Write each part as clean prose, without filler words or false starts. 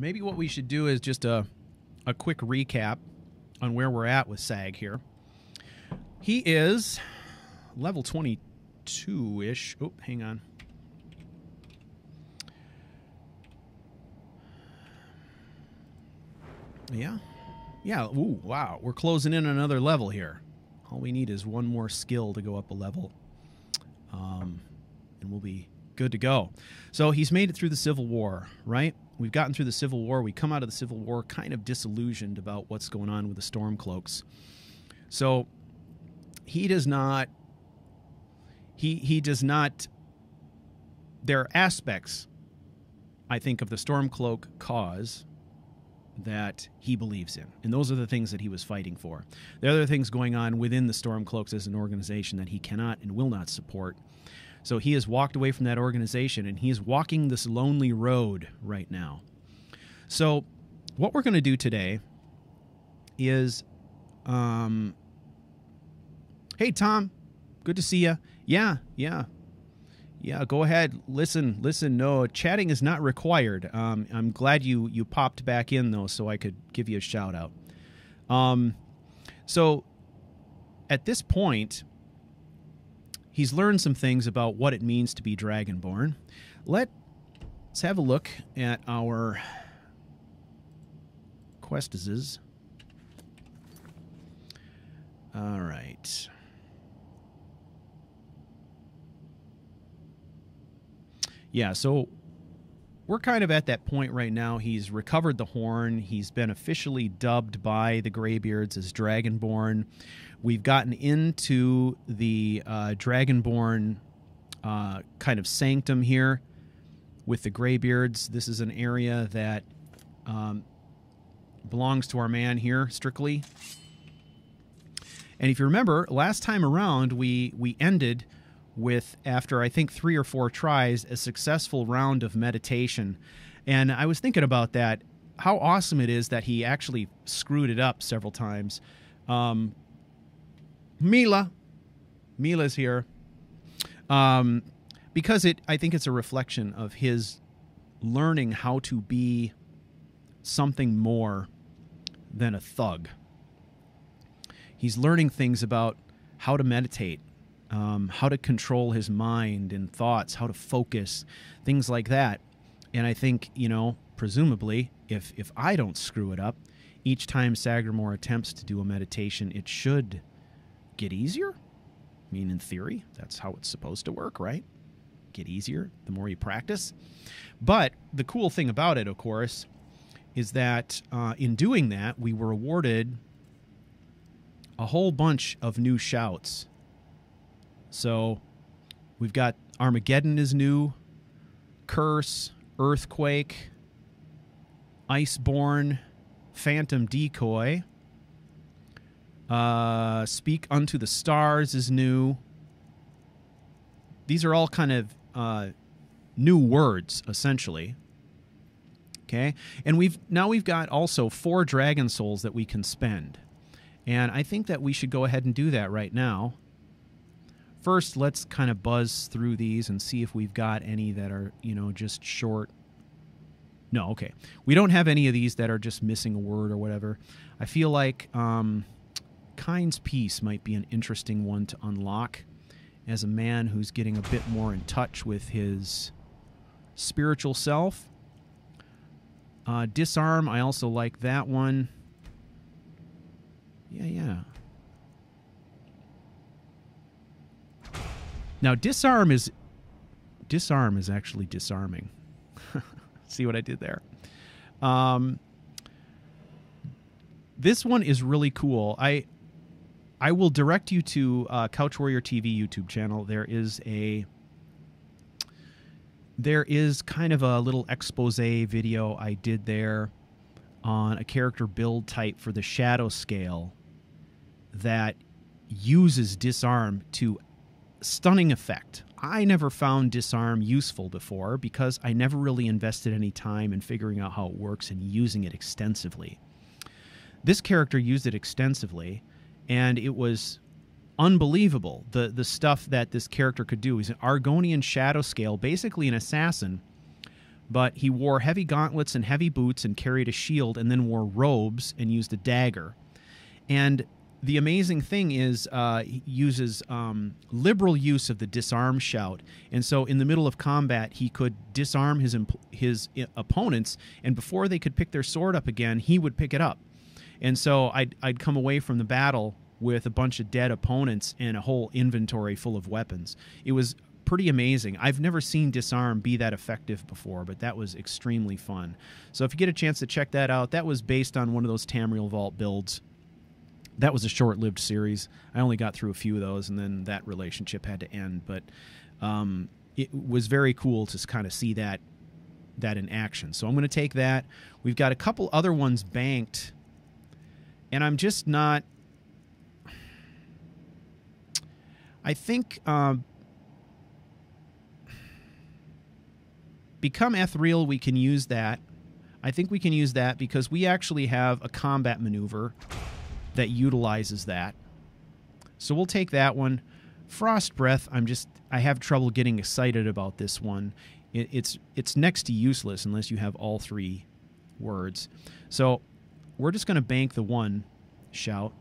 maybe what we should do is just a quick recap on where we're at with Sag here. He is level 22-ish. Oh, hang on. Yeah. Yeah. Ooh, wow. We're closing in another level here. All we need is one more skill to go up a level. And we'll be good to go. So he's made it through the Civil War, right? We've gotten through the Civil War. We come out of the Civil War kind of disillusioned about what's going on with the Stormcloaks. So he does not... He does not... There are aspects, I think, of the Stormcloak cause that he believes in. And those are the things that he was fighting for. There are other things going on within the Stormcloaks as an organization that he cannot and will not support. So he has walked away from that organization, and he is walking this lonely road right now. So what we're going to do today is... Hey, Tom. Good to see you. Yeah, go ahead. Listen. No, chatting is not required. I'm glad you popped back in, though, so I could give you a shout-out. So at this point, he's learned some things about what it means to be Dragonborn. Let's have a look at our quests. All right. Yeah, so we're kind of at that point right now. He's recovered the horn. He's been officially dubbed by the Greybeards as Dragonborn. We've gotten into the Dragonborn kind of sanctum here with the Greybeards. This is an area that belongs to our man here, strictly. And if you remember, last time around, we ended with, after I think 3 or 4 tries, a successful round of meditation. And I was thinking about that, how awesome it is that he actually screwed it up several times. Mila's here. Because I think it's a reflection of his learning how to be something more than a thug. He's learning things about how to meditate, how to control his mind and thoughts, how to focus, things like that. And I think, presumably, if I don't screw it up, each time Sagramore attempts to do a meditation, it should get easier. I mean, in theory, that's how it's supposed to work, right? Get easier the more you practice. But the cool thing about it, of course, is that in doing that, we were awarded a whole bunch of new shouts. So we've got Armageddon is new, Curse, Earthquake, Iceborne, Phantom Decoy, Speak Unto the Stars is new. These are all kind of new words, essentially. Okay, and we've got also 4 Dragon Souls that we can spend. And I think that we should go ahead and do that right now. First, let's kind of buzz through these and see if we've got any that are, just short. No, okay. We don't have any of these that are just missing a word or whatever. I feel like Kind's Peace might be an interesting one to unlock as a man who's getting a bit more in touch with his spiritual self. Disarm, I also like that one. Yeah. Now, disarm is actually disarming. See what I did there? This one is really cool. I will direct you to CouchWarrior TV YouTube channel. There is kind of a little expose video I did there on a character build type for the Shadow Scale that uses disarm to stunning effect. I never found disarm useful before because I never really invested any time in figuring out how it works and using it extensively. This character used it extensively, and it was unbelievable, the stuff that this character could do. He's an Argonian Shadow Scale, basically an assassin, but he wore heavy gauntlets and heavy boots and carried a shield and then wore robes and used a dagger. And the amazing thing is he uses liberal use of the disarm shout. And so in the middle of combat, he could disarm his opponents, and before they could pick their sword up again, he would pick it up. And so I'd come away from the battle with a bunch of dead opponents and a whole inventory full of weapons. It was pretty amazing. I've never seen disarm be that effective before, but that was extremely fun. So if you get a chance to check that out, that was based on one of those Tamriel Vault builds. That was a short-lived series. I only got through a few of those, and then that relationship had to end. But it was very cool to kind of see that in action. So I'm going to take that. We've got a couple other ones banked, and I'm just not... I think Become Ethereal, we can use that. I think we can use that because we actually have a combat maneuver that utilizes that. So we'll take that one. Frost Breath, I have trouble getting excited about this one. It's next to useless unless you have all three words. So we're just going to bank the one shout.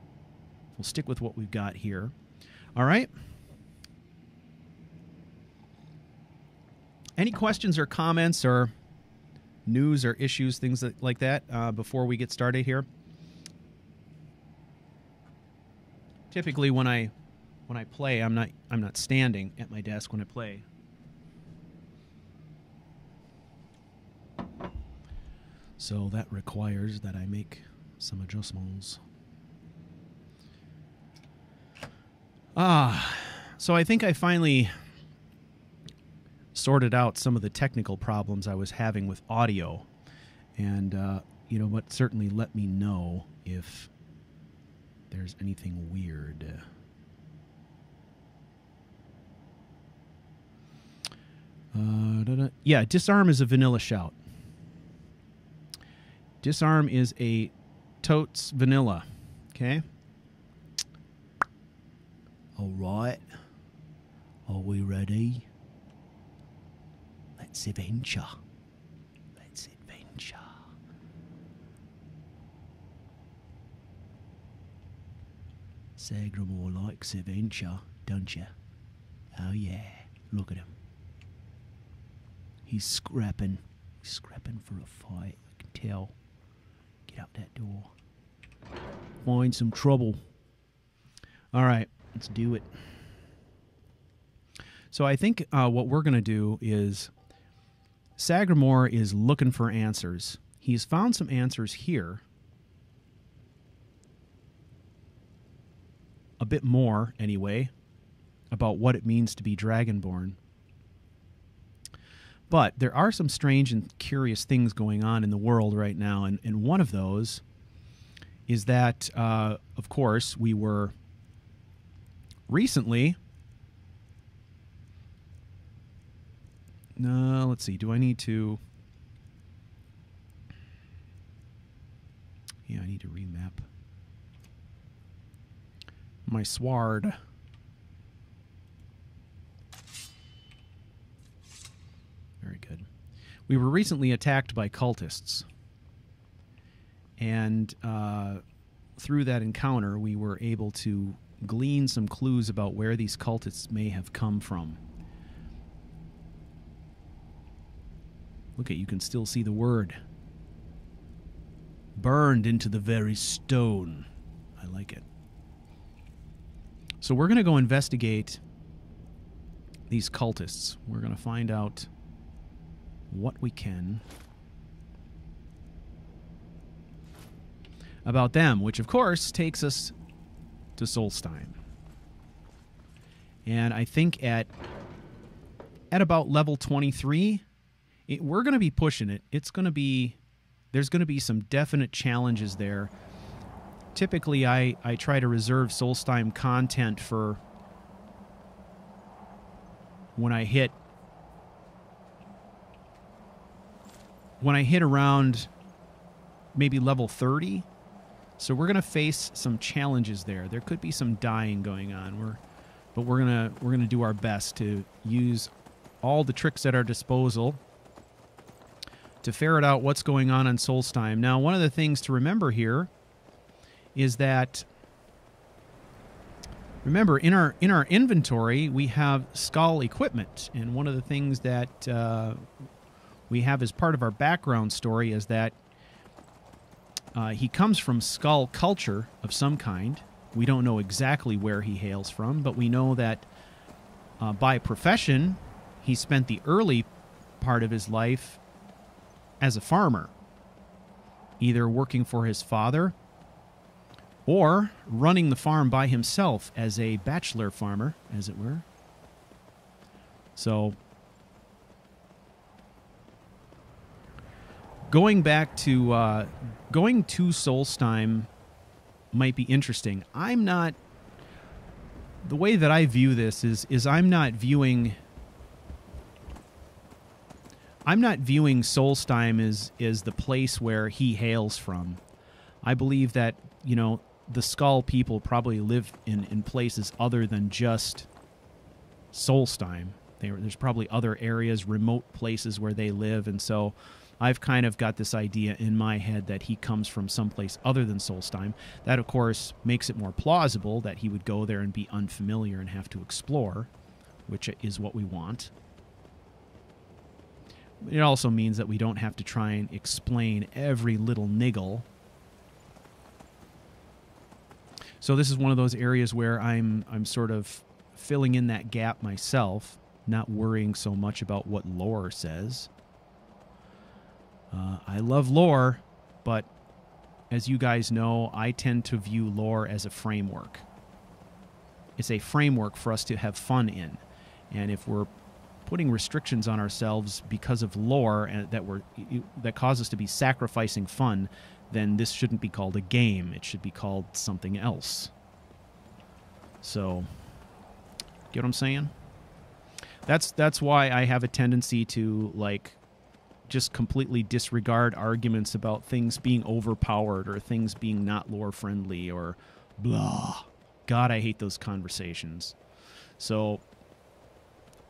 We'll stick with what we've got here. All right. Any questions or comments or news or issues, things like that, before we get started here? Typically, when I play, I'm not standing at my desk when I play. So that requires that I make some adjustments. So I think I finally sorted out some of the technical problems I was having with audio, and you know what? Certainly let me know if there's anything weird. Yeah, disarm is a vanilla shout. Disarm is a totes vanilla. Okay. All right. Are we ready? Let's adventure. Let's adventure. Sagramore likes adventure, don't you? Oh yeah, look at him. He's scrapping. He's scrapping for a fight, I can tell. Get out that door. Find some trouble. All right, let's do it. So I think what we're going to do is Sagramore is looking for answers. He's found some answers here. A bit more, anyway, about what it means to be Dragonborn. But there are some strange and curious things going on in the world right now, and one of those is that, of course, we were recently... let's see, do I need to... Yeah, I need to remap my sward. Very good. We were recently attacked by cultists, and through that encounter we were able to glean some clues about where these cultists may have come from. Look at, you can still see the word. Burned into the very stone. I like it. So we're going to go investigate these cultists. We're going to find out what we can about them, which of course takes us to Solstheim. And I think at about level 23, we're going to be pushing it. It's going to be, there's going to be some definite challenges there. Typically, I try to reserve Solstheim content for when I hit around maybe level 30. So we're going to face some challenges there. There could be some dying going on. But we're going to do our best to use all the tricks at our disposal to ferret out what's going on Solstheim. Now, one of the things to remember here is that, remember, in our inventory, we have skull equipment. And one of the things that we have as part of our background story is that he comes from skull culture of some kind. We don't know exactly where he hails from, but we know that by profession, he spent the early part of his life as a farmer, either working for his father or running the farm by himself as a bachelor farmer, as it were. So, going back to going to Solstheim might be interesting. The way that I view this is I'm not viewing Solstheim as the place where he hails from. I believe that, you know, the Skull people probably live in places other than just Solstheim. There's probably other areas, remote places where they live, and so I've kind of got this idea in my head that he comes from someplace other than Solstheim. That, of course, makes it more plausible that he would go there and be unfamiliar and have to explore, which is what we want. It also means that we don't have to try and explain every little niggle. So this is one of those areas where I'm sort of filling in that gap myself, not worrying so much about what lore says. I love lore, but as you guys know, I tend to view lore as a framework. It's a framework for us to have fun in. And if we're putting restrictions on ourselves because of lore and that cause us to be sacrificing fun, then this shouldn't be called a game. It should be called something else. So, get what I'm saying? That's why I have a tendency to, like, just completely disregard arguments about things being overpowered or things being not lore friendly or blah. God, I hate those conversations. So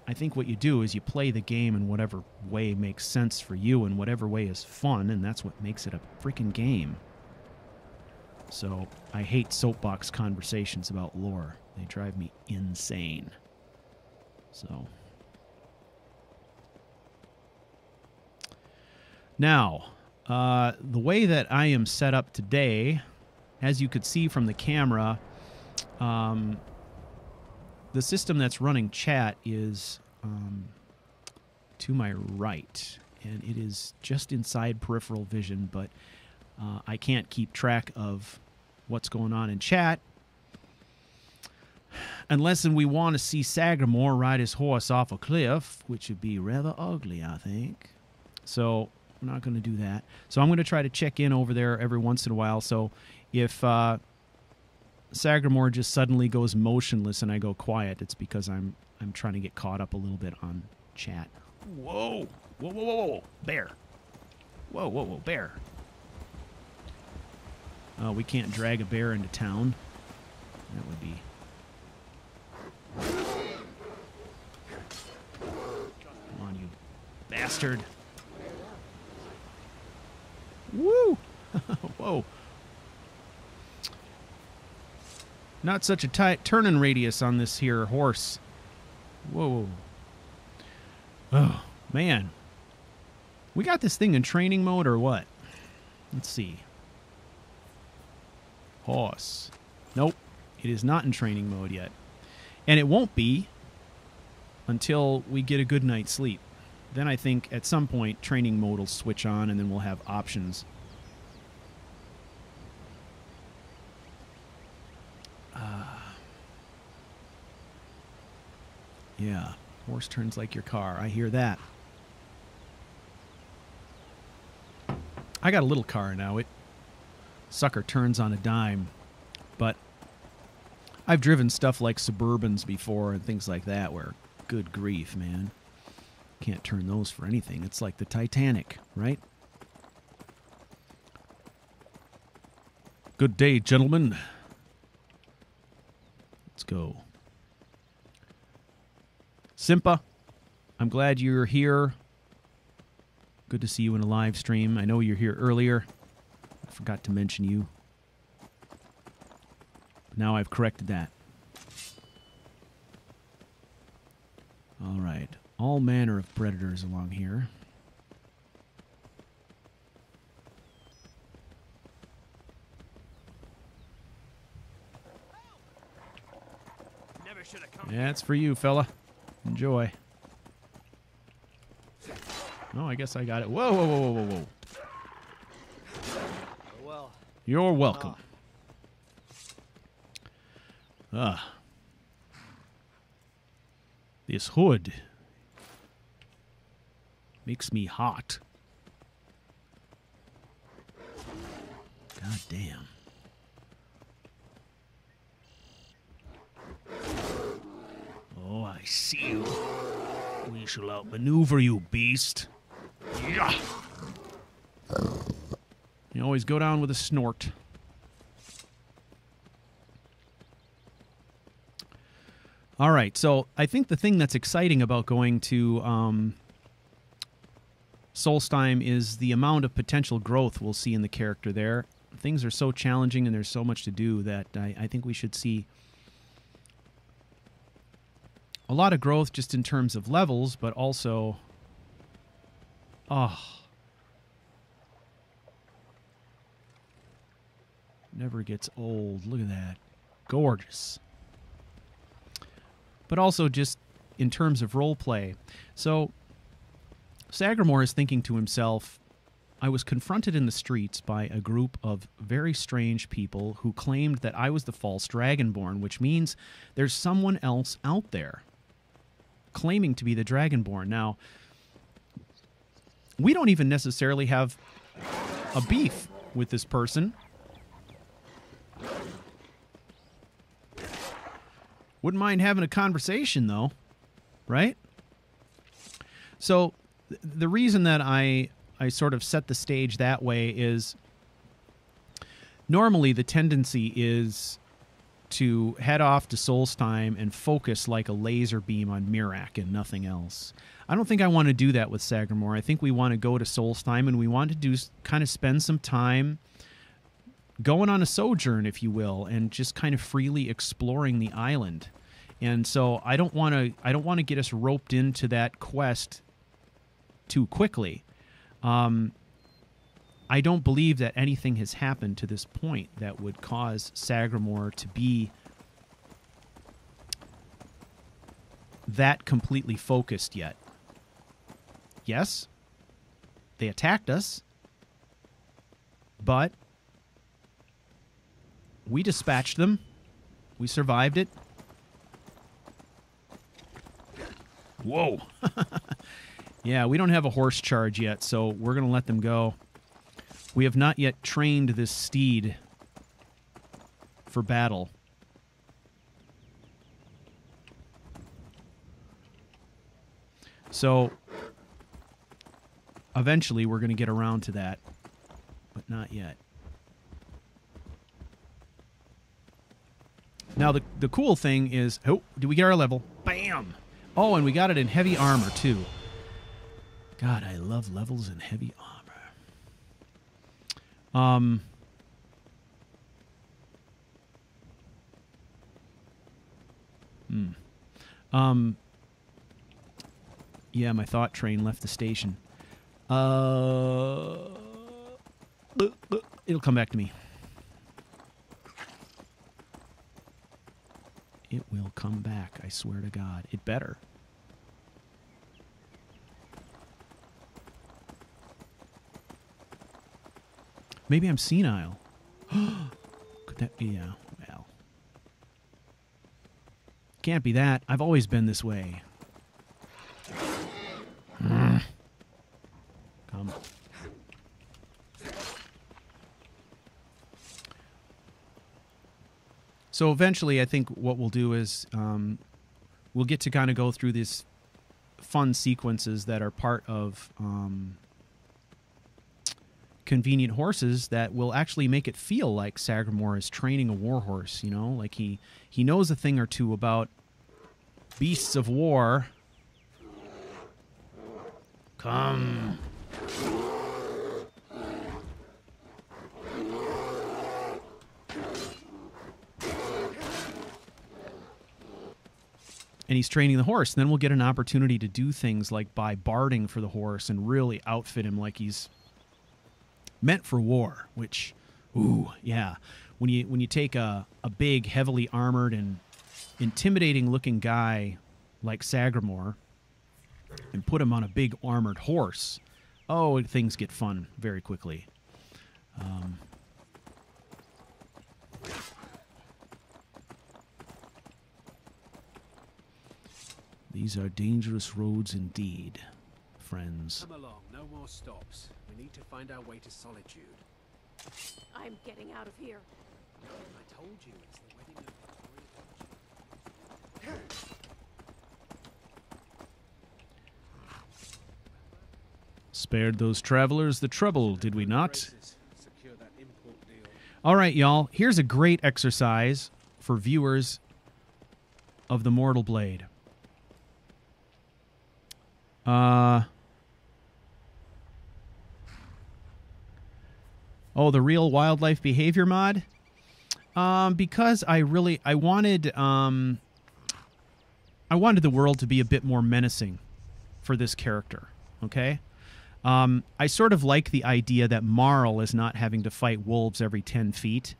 I think what you do is you play the game in whatever way makes sense for you and whatever way is fun, and that's what makes it a freaking game. So I hate soapbox conversations about lore. They drive me insane. So now, the way that I am set up today, as you could see from the camera, the system that's running chat is to my right, and it is just inside peripheral vision, but I can't keep track of what's going on in chat unless we want to see Sagramore ride his horse off a cliff, which would be rather ugly, I think. So we're not going to do that. So I'm going to try to check in over there every once in a while. So if Sagramore just suddenly goes motionless and I go quiet, it's because I'm trying to get caught up a little bit on chat. Whoa. Whoa, whoa, whoa, whoa. Bear. Whoa, whoa, whoa, bear. We can't drag a bear into town. That would be... Come on, you bastard. Woo! Whoa. Not such a tight turning radius on this here horse. Whoa. Oh, man. We got this thing in training mode or what? Let's see. Horse. Nope. It is not in training mode yet. And it won't be until we get a good night's sleep. Then I think at some point training mode will switch on and then we'll have options. Yeah, horse turns like your car. I hear that. I got a little car now. It sucker turns on a dime. But I've driven stuff like Suburbans before and things like that where, good grief, man. Can't turn those for anything. It's like the Titanic, right? Good day, gentlemen. Let's go. Simpa, I'm glad you're here. Good to see you in a live stream. I know you're here earlier. I forgot to mention you. Now I've corrected that. All right. All manner of predators along here. Yeah, it's for you, fella. Enjoy. Oh, I guess I got it. Whoa, whoa, whoa, whoa, whoa, whoa. Well, you're welcome. This hood makes me hot. God damn. Oh, I see you. We shall outmaneuver you, beast. Yeah. You always go down with a snort. All right, so I think the thing that's exciting about going to Solstheim is the amount of potential growth we'll see in the character there. Things are so challenging and there's so much to do that I think we should see a lot of growth just in terms of levels, but also... Oh. Never gets old. Look at that. Gorgeous. But also just in terms of role play. So, Sagramore is thinking to himself, I was confronted in the streets by a group of very strange people who claimed that I was the false Dragonborn, which means there's someone else out there claiming to be the Dragonborn. Now, we don't even necessarily have a beef with this person. Wouldn't mind having a conversation, though, right? So the reason that I sort of set the stage that way is normally the tendency is to head off to Solstheim and focus like a laser beam on Miraak and nothing else. I don't think I want to do that with Sagramore. I think we want to go to Solstheim and we want to do kind of spend some time going on a sojourn, if you will, and just kind of freely exploring the island. And so I don't want to get us roped into that quest too quickly. I don't believe that anything has happened to this point that would cause Sagramore to be that completely focused yet. Yes, they attacked us, but we dispatched them. We survived it. Whoa. Yeah, we don't have a horse charge yet, so we're going to let them go. We have not yet trained this steed for battle. So, eventually we're going to get around to that, but not yet. Now, the cool thing is... Oh, did we get our level? Bam! Oh, and we got it in heavy armor, too. God, I love levels in heavy armor. Yeah, my thought train left the station. It'll come back to me. It will come back, I swear to God. It better. Maybe I'm senile. Could that be? Yeah, well. Can't be that. I've always been this way. Come. So eventually, I think what we'll do is we'll get to kind of go through these fun sequences that are part of convenient horses that will actually make it feel like Sagramore is training a warhorse, you know? Like he knows a thing or two about beasts of war. Come. And he's training the horse. Then we'll get an opportunity to do things like buy barding for the horse and really outfit him like he's meant for war, which, ooh, yeah. When you take a big, heavily armored and intimidating-looking guy like Sagramore and put him on a big armored horse, oh, things get fun very quickly. These are dangerous roads indeed, friends. Come along, no more stops. We need to find our way to Solitude. I'm getting out of here. I told you, it's the wedding of Victoria. Spared those travelers the trouble, did we not? All right, y'all. Here's a great exercise for viewers of the Mortal Blade. Oh, the real wildlife behavior mod? Because I wanted the world to be a bit more menacing for this character, okay? I sort of like the idea that Marl is not having to fight wolves every 10 feet.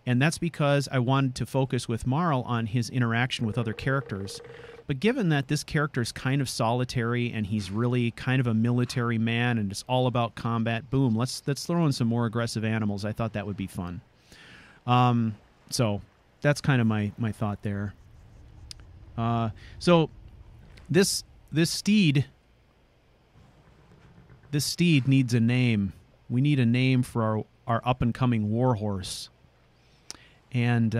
And that's because I wanted to focus with Marl on his interaction with other characters. But given that this character is kind of solitary and he's really kind of a military man and it's all about combat, boom, let's throw in some more aggressive animals. I thought that would be fun. So that's kind of my thought there. So this steed needs a name. We need a name for our up-and-coming warhorse. And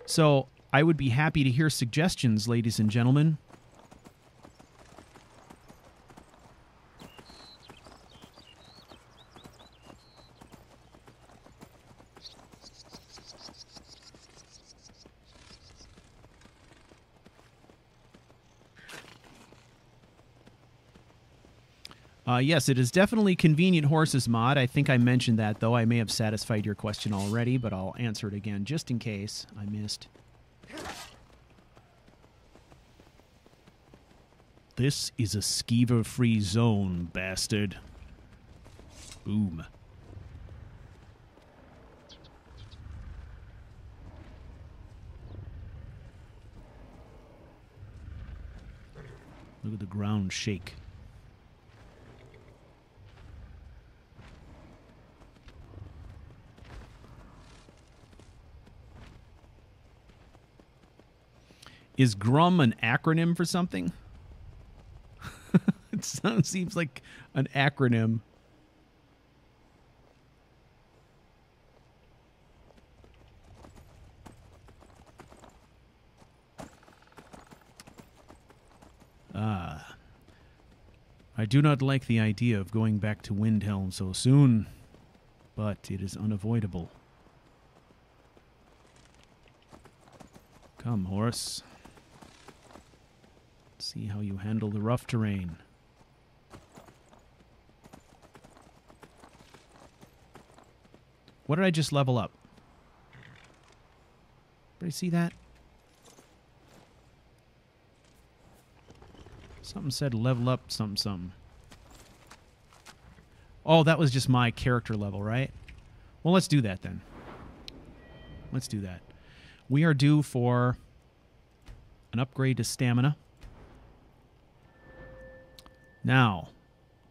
so I would be happy to hear suggestions, ladies and gentlemen. Yes, it is definitely Convenient Horses mod. I think I mentioned that, though. I may have satisfied your question already, but I'll answer it again just in case I missed. This is a skeever-free zone, bastard. Boom. Look at the ground shake. Is GRUM an acronym for something? It seems like an acronym. I do not like the idea of going back to Windhelm so soon, but it is unavoidable. Come, horse. See how you handle the rough terrain. What did I just level up? Did I see that? Something said level up something something. Oh, that was just my character level, right? Well, let's do that then. Let's do that. We are due for an upgrade to stamina. Now,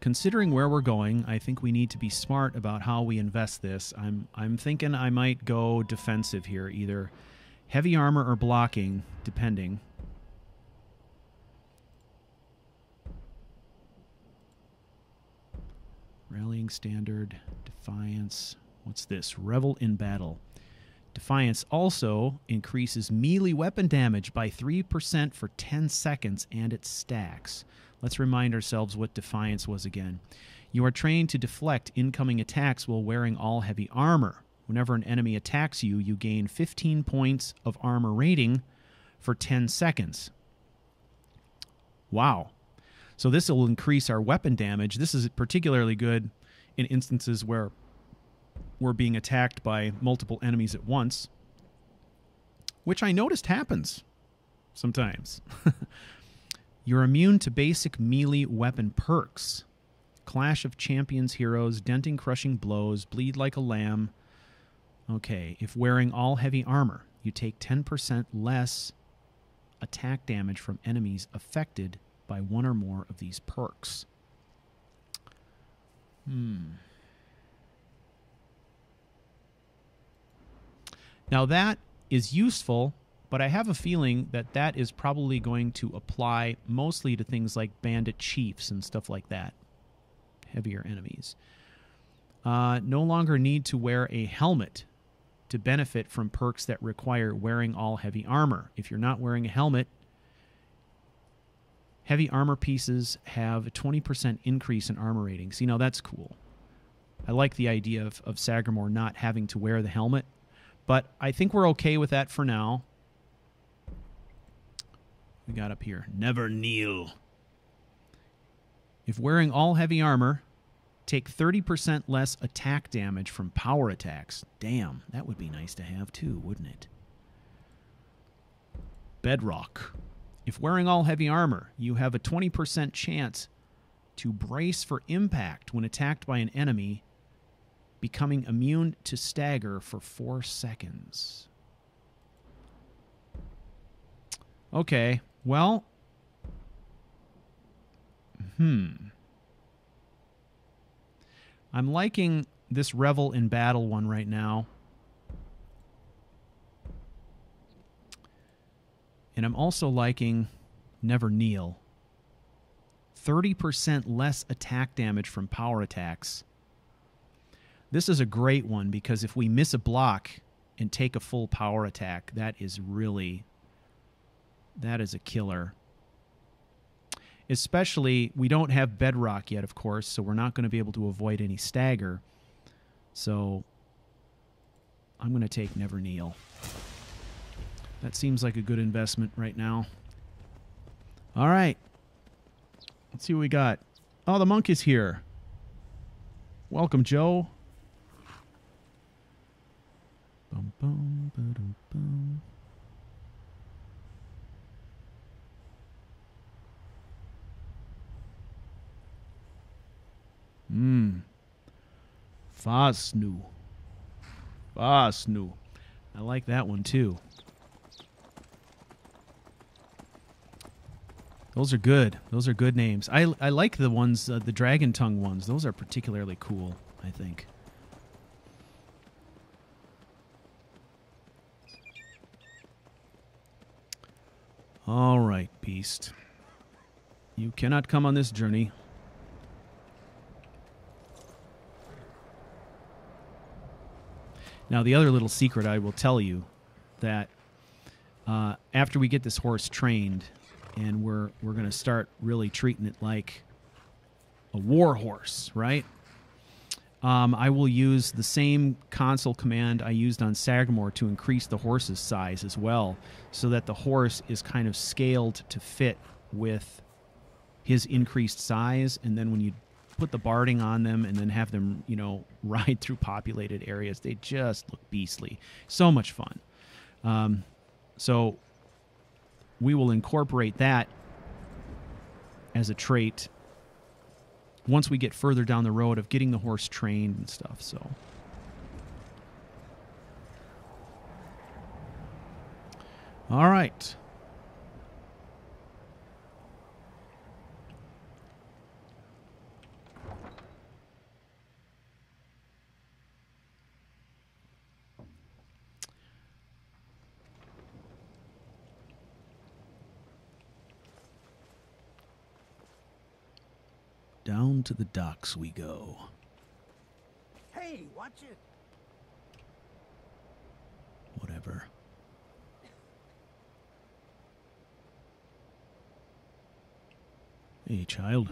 considering where we're going, I think we need to be smart about how we invest this. I'm thinking I might go defensive here, either heavy armor or blocking, depending. Rallying standard, defiance. What's this? Revel in battle. Defiance also increases melee weapon damage by 3% for 10 seconds, and it stacks. Let's remind ourselves what Defiance was again. You are trained to deflect incoming attacks while wearing all heavy armor. Whenever an enemy attacks you, you gain 15 points of armor rating for 10 seconds. Wow. So this will increase our weapon damage. This is particularly good in instances where we're being attacked by multiple enemies at once, which I noticed happens sometimes. You're immune to basic melee weapon perks. Clash of Champions heroes, denting crushing blows, bleed like a lamb. Okay, if wearing all heavy armor, you take 10% less attack damage from enemies affected by one or more of these perks. Now that is useful, but I have a feeling that that is probably going to apply mostly to things like bandit chiefs and stuff like that. Heavier enemies. No longer need to wear a helmet to benefit from perks that require wearing all heavy armor. If you're not wearing a helmet, heavy armor pieces have a 20% increase in armor rating. See, now that's cool. I like the idea of Sagramore not having to wear the helmet, but I think we're okay with that for now. We got up here. Never kneel. If wearing all heavy armor, take 30% less attack damage from power attacks. Damn, that would be nice to have too, wouldn't it? Bedrock. If wearing all heavy armor, you have a 20% chance to brace for impact when attacked by an enemy, becoming immune to stagger for 4 seconds. Okay, well... I'm liking this Revel in Battle one right now. And I'm also liking Never Kneel. 30% less attack damage from power attacks. This is a great one because if we miss a block and take a full power attack, that is a killer. Especially, we don't have Bedrock yet, of course, so we're not going to be able to avoid any stagger. So, I'm going to take Never Kneel. That seems like a good investment right now. All right. Let's see what we got. Oh, the monk is here. Welcome, Joe. Bum, bum, ba-dum, bum. Fasnu. Fasnu. I like that one too. Those are good. Those are good names. I like the ones, the dragon tongue ones. Those are particularly cool, I think. All right, beast. You cannot come on this journey. Now, the other little secret I will tell you, that after we get this horse trained, and we're going to start really treating it like a war horse, right? I will use the same console command I used on Sagramore to increase the horse's size as well, so that the horse is kind of scaled to fit with his increased size, and then when you put the barding on them and then have them, you know, ride through populated areas, they just look beastly. So much fun. So we will incorporate that as a trait once we get further down the road of getting the horse trained and stuff. So all right. Down to the docks we go. Hey, watch it. Whatever. Hey, child.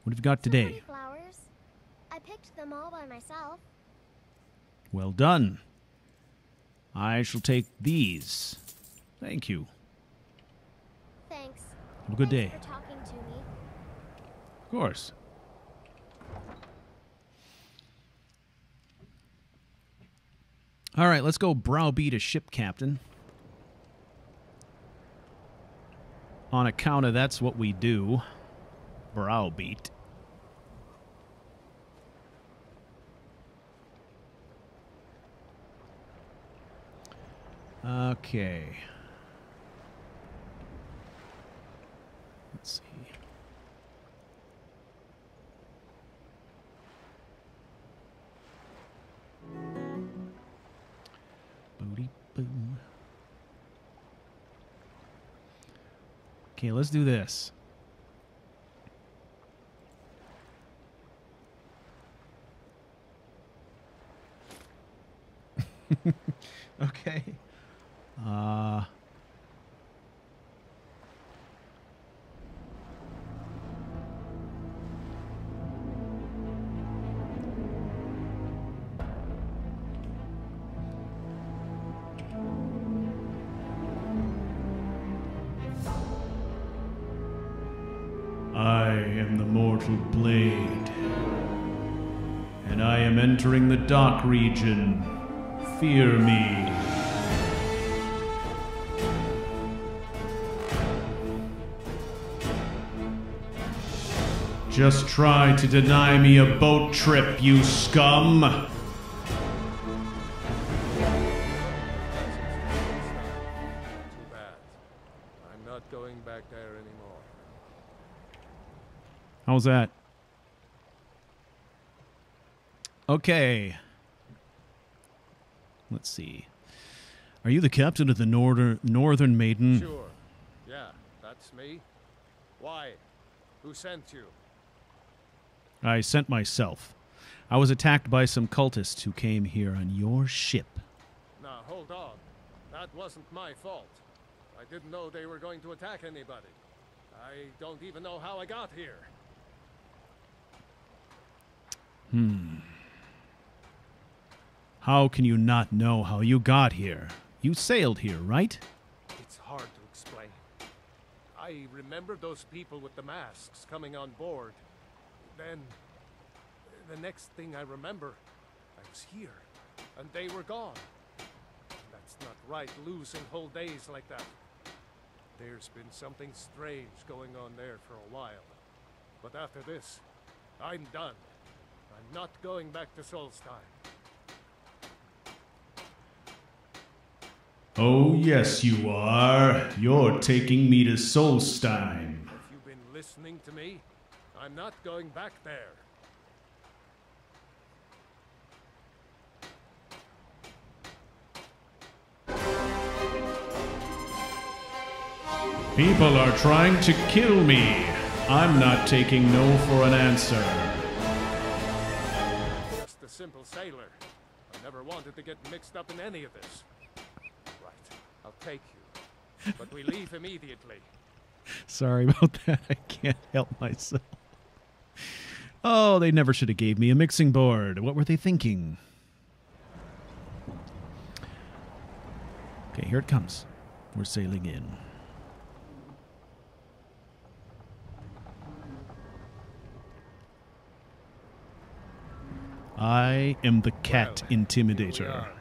What have you got today? So many flowers. I picked them all by myself. Well done. I shall take these. Thank you. Thanks. Have a good day. Thanks for talking to me. Of course. All right, let's go browbeat a ship captain. On account of that's what we do. Browbeat. Okay. Let's see. Booty boo. Okay, let's do this. Okay. I am the mortal blade, and I am entering the dark region. Fear me. Just try to deny me a boat trip, you scum! Too bad. I'm not going back there anymore. How's that? Okay. Let's see. Are you the captain of the Northern Maiden? Sure. Yeah, that's me. Why? Who sent you? I sent myself. I was attacked by some cultists who came here on your ship. Now, hold on. That wasn't my fault. I didn't know they were going to attack anybody. I don't even know how I got here. How can you not know how you got here? You sailed here, right? It's hard to explain. I remember those people with the masks coming on board. Then, the next thing I remember, I was here, and they were gone. That's not right, losing whole days like that. There's been something strange going on there for a while. But after this, I'm done. I'm not going back to Solstein. Oh, yes, you are. You're taking me to Solstein. Have you been listening to me? I'm not going back there. People are trying to kill me. I'm not taking no for an answer. Just a simple sailor. I never wanted to get mixed up in any of this. Right, I'll take you. But we leave immediately. Sorry about that. I can't help myself. Oh, they never should have gave me a mixing board. What were they thinking? Okay, here it comes. We're sailing in. I am the cat Well, intimidator. here we are.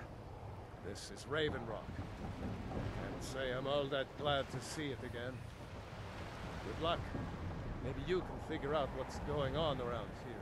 This is Raven Rock. Can't say I'm all that glad to see it again. Good luck. Maybe you can figure out what's going on around here.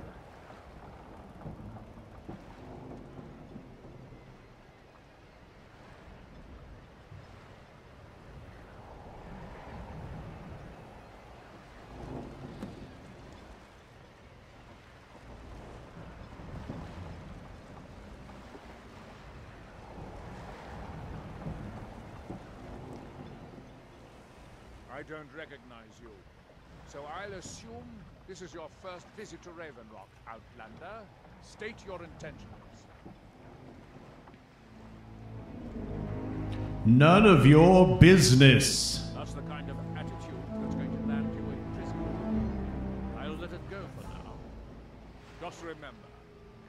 I don't recognize you. So I'll assume this is your first visit to Raven Rock, Outlander. State your intentions. None of your business. That's the kind of attitude that's going to land you in prison. I'll let it go for now. Just remember,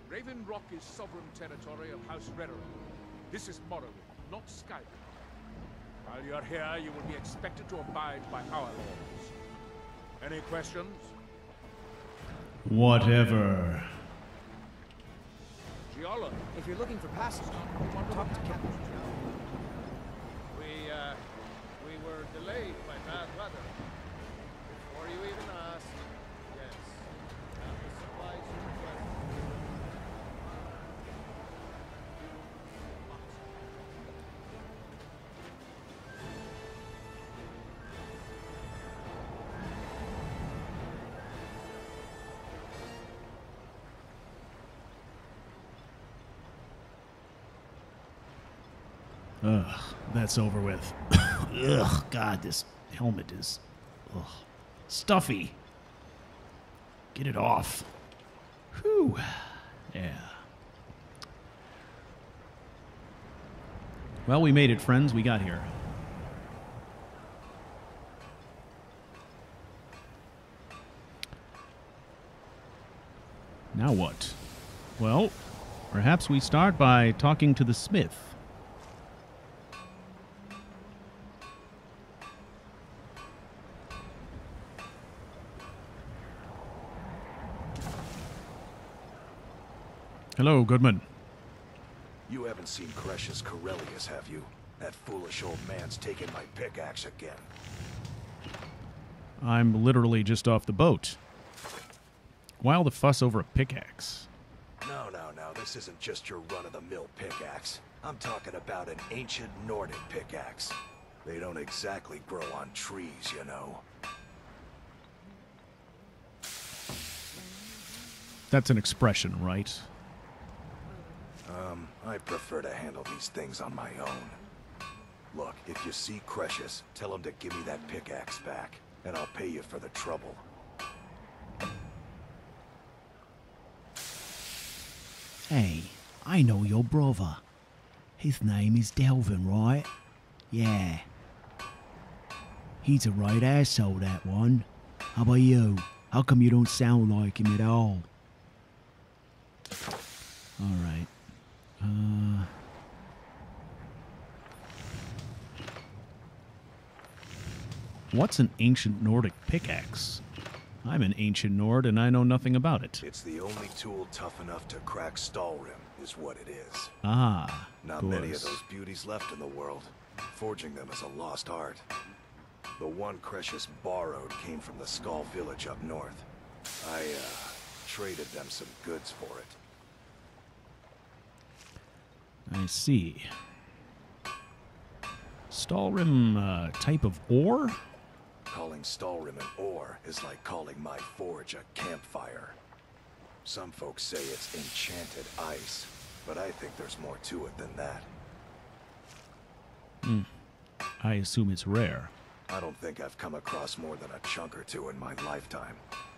Raven Rock is sovereign territory of House Redoran. This is Morrowind, not Skyrim. While you're here, you will be expected to abide by our laws. Any questions? Whatever. Giolo. If you're looking for passage, talk to Captain. We were delayed by bad weather. Before you even asked, yes. Have the supplies you requested. Ugh, that's over with. Ugh, God, this helmet is stuffy. Get it off. Whew. Yeah. Well, we made it, friends. We got here. Now what? Well, perhaps we start by talking to the smith. Hello, Goodman. You haven't seen Crucius Corellius, have you? That foolish old man's taken my pickaxe again. I'm literally just off the boat. Why all the fuss over a pickaxe? No. This isn't just your run-of-the-mill pickaxe. I'm talking about an ancient Nordic pickaxe. They don't exactly grow on trees, you know. That's an expression, right? I prefer to handle these things on my own. Look, if you see Crucius, tell him to give me that pickaxe back, and I'll pay you for the trouble. Hey, I know your brother. His name is Delvin, right? Yeah. He's a right asshole, that one. How about you? How come you don't sound like him at all? Alright. What's an ancient Nordic pickaxe? I'm an ancient Nord and I know nothing about it. It's the only tool tough enough to crack Skyrim, is what it is. Ah, Not many of those beauties left in the world. Forging them is a lost art. The one Crucius borrowed came from the Skull village up north. I, traded them some goods for it. I see. Stalrim, type of ore? Calling Skyrim an ore is like calling my forge a campfire. Some folks say it's enchanted ice, but I think there's more to it than that. I assume it's rare. I don't think I've come across more than a chunk or two in my lifetime,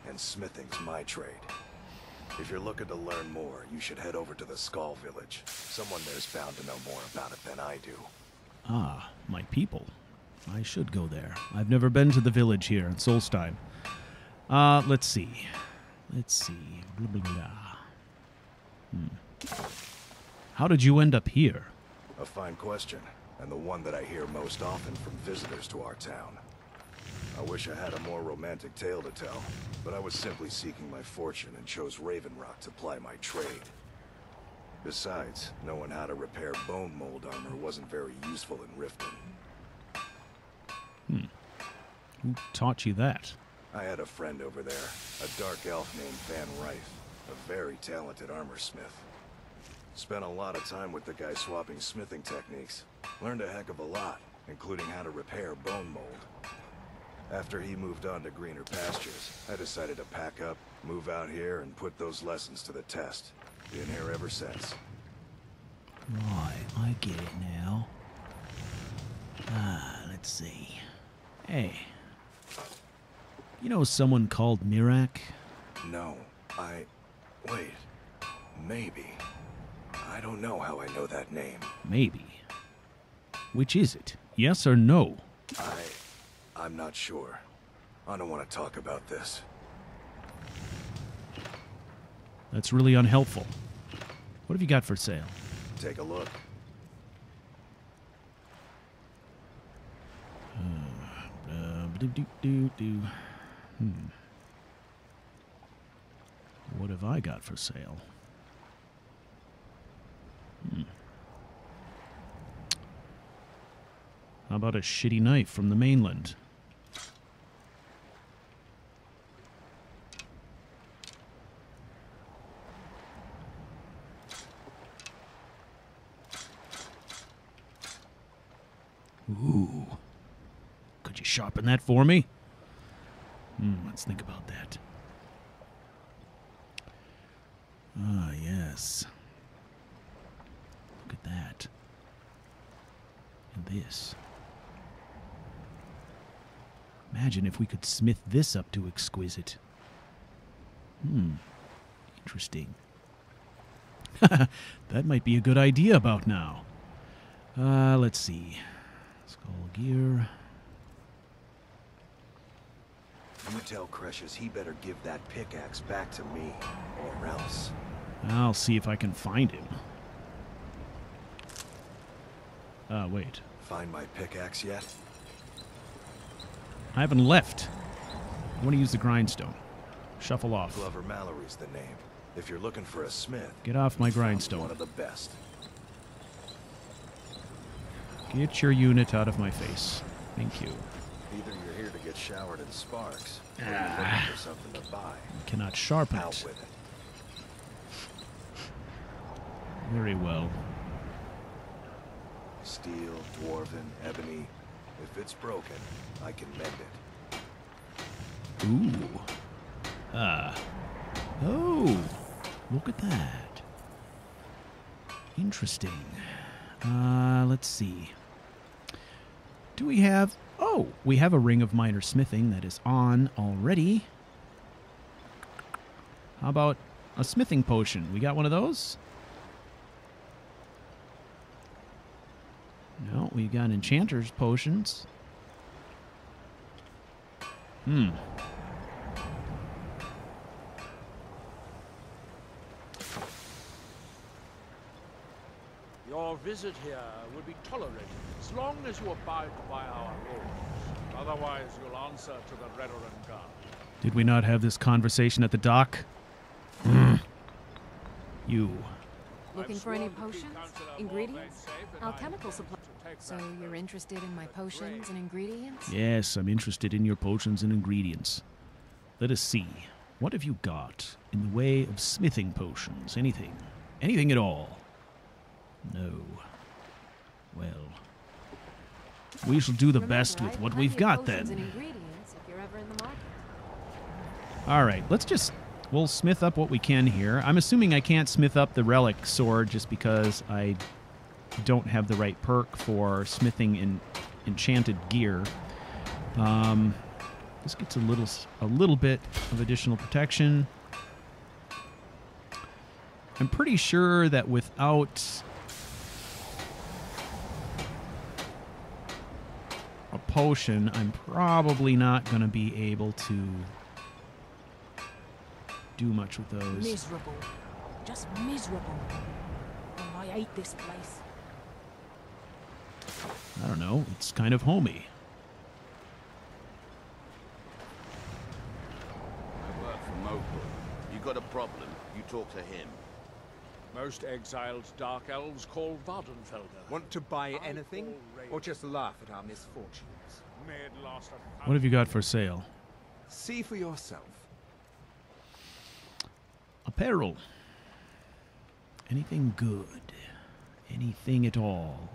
and smithing's my trade. If you're looking to learn more, you should head over to the Skull village. Someone there's bound to know more about it than I do. Ah, my people. I should go there. I've never been to the village here in Solstein. Let's see. Blah, blah, blah. How did you end up here? A fine question, and the one that I hear most often from visitors to our town. I wish I had a more romantic tale to tell, but I was simply seeking my fortune and chose Raven Rock to ply my trade. Besides, knowing how to repair bone mold armor wasn't very useful in Riften. Who taught you that? I had a friend over there, a dark elf named Van Rife, a very talented armor smith. Spent a lot of time with the guy swapping smithing techniques. Learned a heck of a lot, including how to repair bone mold. After he moved on to greener pastures, I decided to pack up, move out here, and put those lessons to the test. Been here ever since. Right, I get it now. Let's see. Hey. You know someone called Mirak? No, wait. Maybe. I don't know how I know that name. Maybe. Which is it? Yes or no? I'm not sure. I don't want to talk about this. That's really unhelpful. What have you got for sale? Take a look. What have I got for sale? How about a shitty knife from the mainland? Ooh. Could you sharpen that for me? Let's think about that. Ah, yes. Look at that. And this. Imagine if we could smith this up to exquisite. Interesting. That might be a good idea about now. Let's see. Skull gear. You tell Cretius he better give that pickaxe back to me, or else. I'll see if I can find him. Wait. Find my pickaxe yet? I haven't left. I want to use the grindstone. Shuffle off. Glover Mallory's the name. If you're looking for a smith, Get off my one grindstone. of the best. Get your unit out of my face. Thank you. Either you're here to get showered in sparks, or you're looking for something to buy. Cannot sharpen Out it. with it. Very well. Steel, dwarven, ebony. If it's broken, I can mend it. Ooh. Oh. Look at that. Interesting. Let's see. Do we have... Oh, we have a ring of minor smithing that is on already. How about a smithing potion? We got one of those? No, we got enchanter's potions. Your visit here will be tolerated as long as you abide by our rules. Otherwise, you'll answer to the Redoran Guard. Did we not have this conversation at the dock? You. Looking for any potions? Ingredients? Alchemical supplies? So you're interested in my potions and ingredients? Yes, I'm interested in your potions and ingredients. Let us see. What have you got in the way of smithing potions? Anything? Anything at all? No. Well, we shall do the best with what we've got then. All right, we'll smith up what we can here. I'm assuming I can't smith up the relic sword just because I don't have the right perk for smithing in enchanted gear. This gets a little bit of additional protection. I'm pretty sure that without a potion, I'm probably not going to be able to do much with those. Miserable. Just miserable. Oh, I hate this place. I don't know. It's kind of homey. I work for Mogul. You got a problem, you talk to him. Most exiled Dark Elves call Vardenfelder. Want to buy anything, or just laugh at our misfortunes? What have you got for sale? See for yourself. Apparel. Anything good? Anything at all?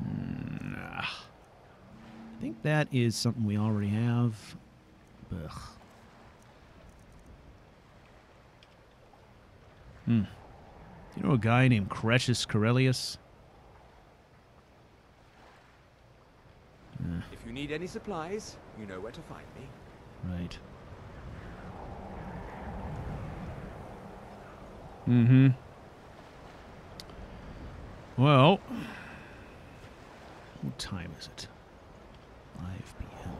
Nah. I think that is something we already have. Ugh. Do you know a guy named Cretius Corellius? If you need any supplies, you know where to find me. Right. Well, what time is it? 5 p.m.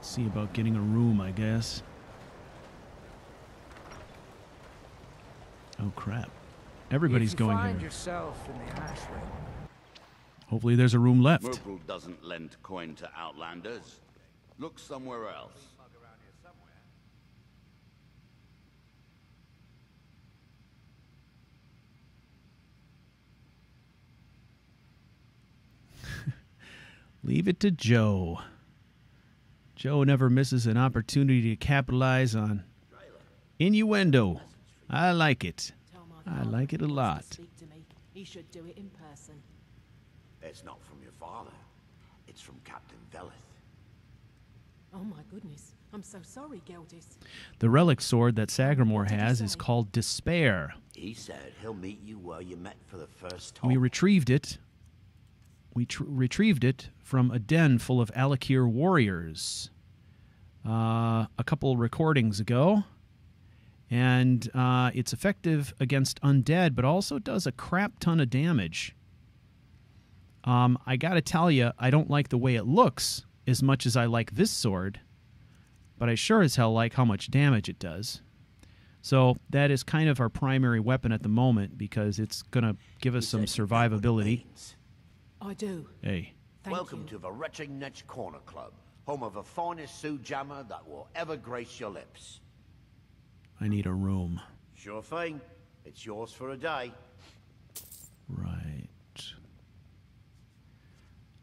See about getting a room, I guess. Oh, crap. Everybody's going here. Find yourself in the ashway. Hopefully there's a room left. Mogul doesn't lend coin to outlanders. Look somewhere else. Leave it to Joe. Joe never misses an opportunity to capitalize on innuendo. I like it. I like it a lot. He should do it in person. It's not from your father. It's from Captain Velith. Oh my goodness. I'm so sorry, Geldis. The relic sword that Sagramore has is called Despair. He said he'll meet you where you met for the first time. We retrieved it. We retrieved it from a den full of Alakir warriors a couple recordings ago. And it's effective against undead, but also does a crap ton of damage. I gotta tell you, I don't like the way it looks as much as I like this sword, but I sure as hell like how much damage it does. So that is kind of our primary weapon at the moment because it's gonna give us some survivability. I do. Hey. Welcome to the Retching Netch Corner Club, home of the finest Sioux jammer that will ever grace your lips. I need a room. Sure thing. It's yours for a day. Right.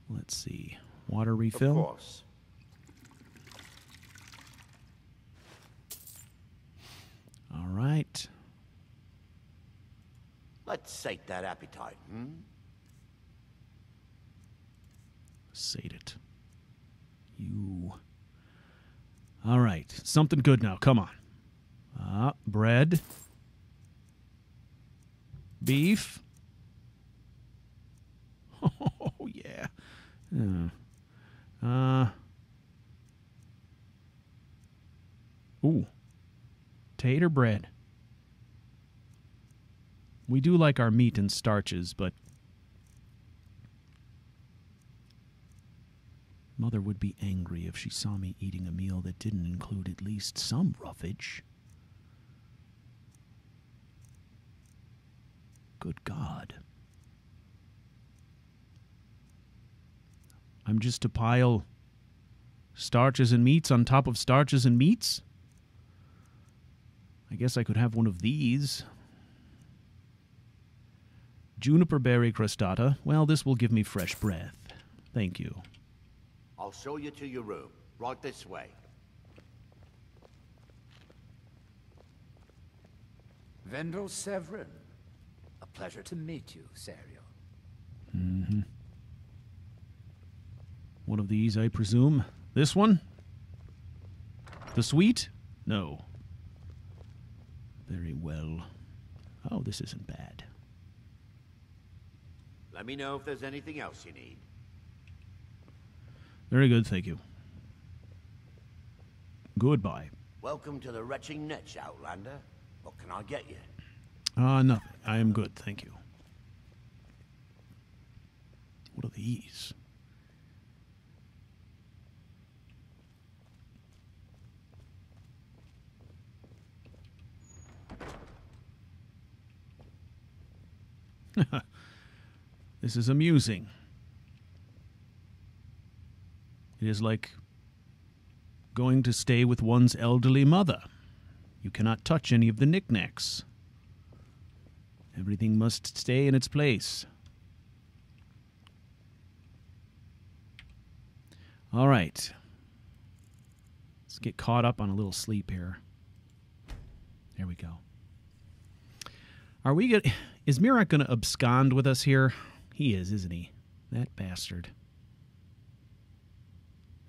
Let's see. Water refill? Of course. All right. Let's sate that appetite, Sate it. You. All right. Something good now. Come on. Bread. Beef. Oh, yeah. Ooh. Tater bread. We do like our meat and starches, but Mother would be angry if she saw me eating a meal that didn't include at least some roughage. Good God. I'm just to pile starches and meats on top of starches and meats? I guess I could have one of these. Juniper berry crostata. Well, this will give me fresh breath. Thank you. I'll show you to your room. Right this way. Vendel Severin. A pleasure to meet you, Serial. Mm-hmm. One of these, I presume. This one? The sweet? No. Very well. Oh, this isn't bad. Let me know if there's anything else you need. Very good, thank you. Goodbye. Welcome to the Retching Netch, Outlander. What can I get you? Nothing. I am good, thank you. What are these? This is amusing. It is like going to stay with one's elderly mother. You cannot touch any of the knickknacks. Everything must stay in its place. All right. Let's get caught up on a little sleep here. There we go. Are we good? Is Mirak going to abscond with us here? He is, isn't he? That bastard.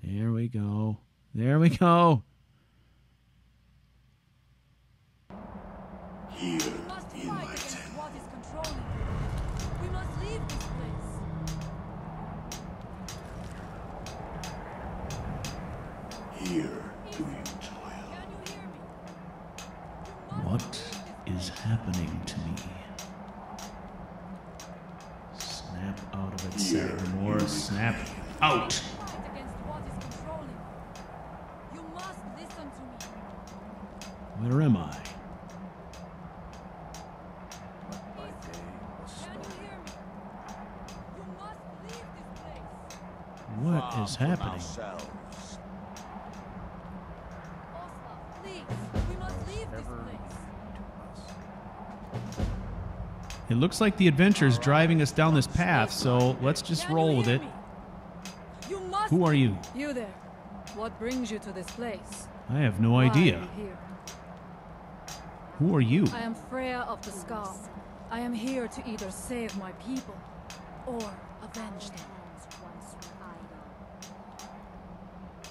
There we go. There we go. Here in my tent. What is controlling you? We must leave this place. Here do you toil. Can you hear me? What is happening to me? Snap out of it, Sagramore. Snap out! Fight against what is controlling you. You must listen to me. Where am I? My day was Can you started. hear me? You must leave this place. What is Far from happening? ourselves. It looks like the adventure's driving us down this path, so let's just roll with it. You must. Who are you? You there. What brings you to this place? I have no Why idea. are you here? Who are you? I am Freya of the Skull. I am here to either save my people or avenge them.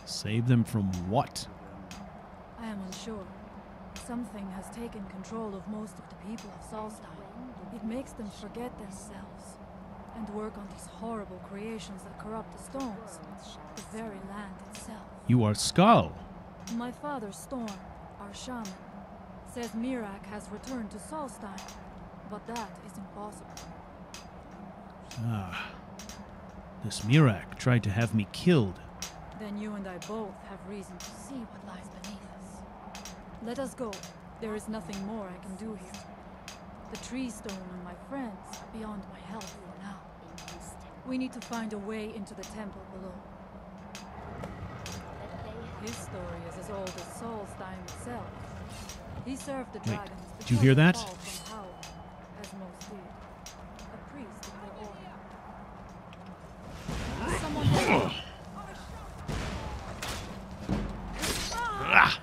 Save them from what? I am unsure. Something has taken control of most of the people of Solstein. It makes them forget themselves and work on these horrible creations that corrupt the stones, the very land itself. You are Skull. My father, Storm, our shaman, says Mirak has returned to Solstein, but that is impossible. Ah. This Mirak tried to have me killed. Then you and I both have reason to see what lies beneath us. Let us go. There is nothing more I can do here. The tree stone and my friends are beyond my help for now. We need to find a way into the temple below. His story is as old as Solstein itself. He served the dragons. Did you hear that? From power, as most did. A priest of their order. Someone help me. Ah!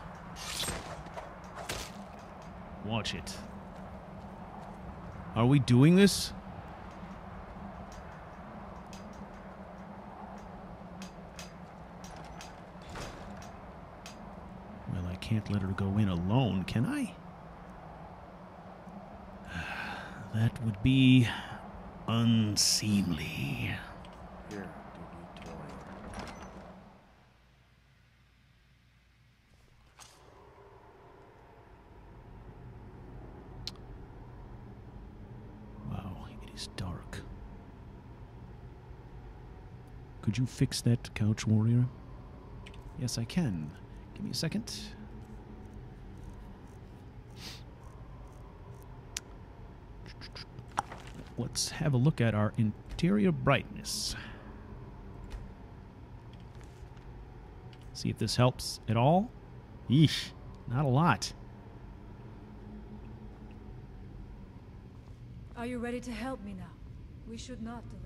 Watch it. Are we doing this? Well, I can't let her go in alone, can I? That would be unseemly. Here, do you toy? Wow, it is dark. Could you fix that, CouchWarrior? Yes, I can. Give me a second. Let's have a look at our interior brightness. See if this helps at all. Yeesh, not a lot. Are you ready to help me now? We should not delay.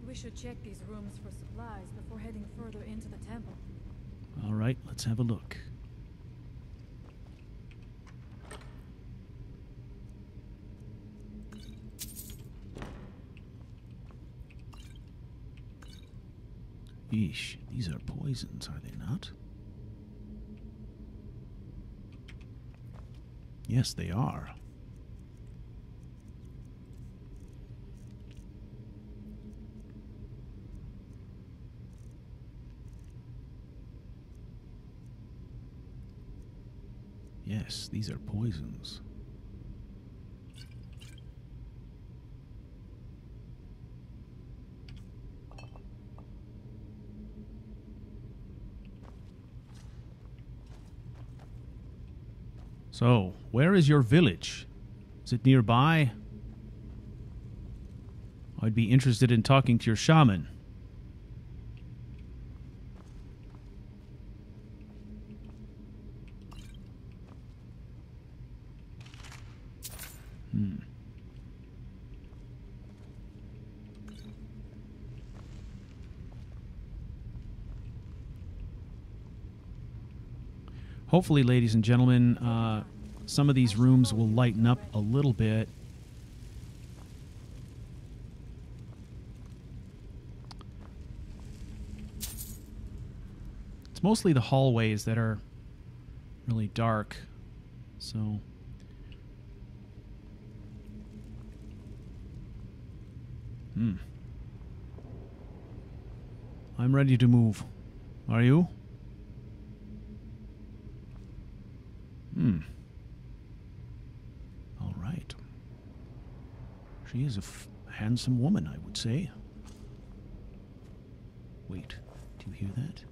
We should check these rooms for supplies before heading further into the temple. All right, let's have a look. Yeesh, these are poisons, are they not? Yes, they are. Yes, these are poisons. So, where is your village? Is it nearby? I'd be interested in talking to your shaman. Hopefully, ladies and gentlemen, some of these rooms will lighten up a little bit. It's mostly the hallways that are really dark, so... I'm ready to move. Are you? All right. She is a handsome woman, I would say. Wait, do you hear that?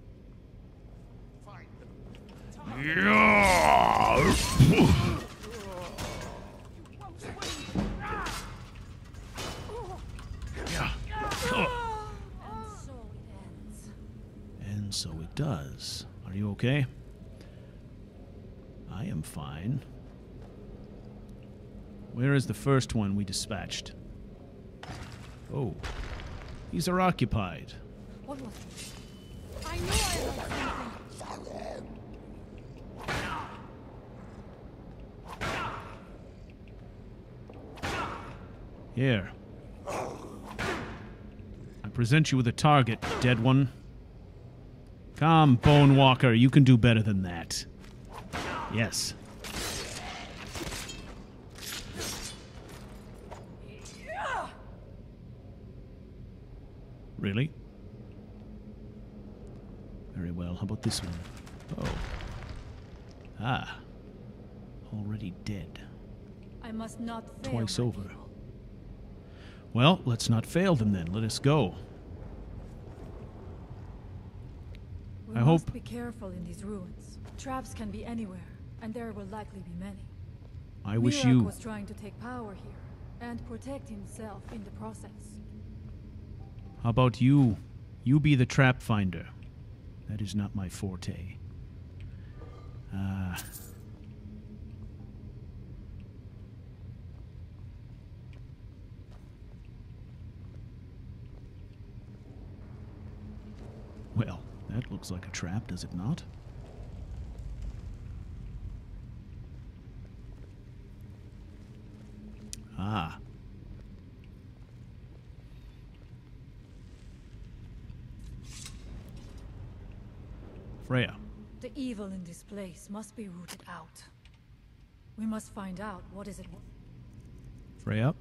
Yeah. And so it does. Are you okay? I am fine. Where is the first one we dispatched? Oh. These are occupied. What was it? I knew I heard something. Here. I present you with a target, dead one. Come, Bone Walker, you can do better than that. Yes. Really? Very well. How about this one? Oh. Ah. Already dead. I must not fail. Twice over. Well, let's not fail them then. Let us go. We I must hope. be careful in these ruins. Traps can be anywhere, and there will likely be many. I wish Mirak you. was trying to take power here and protect himself in the process. How about you? You be the trap finder. That is not my forte. Well, that looks like a trap, does it not? Ah. Freya. The evil in this place must be rooted out. We must find out what is it. Freya.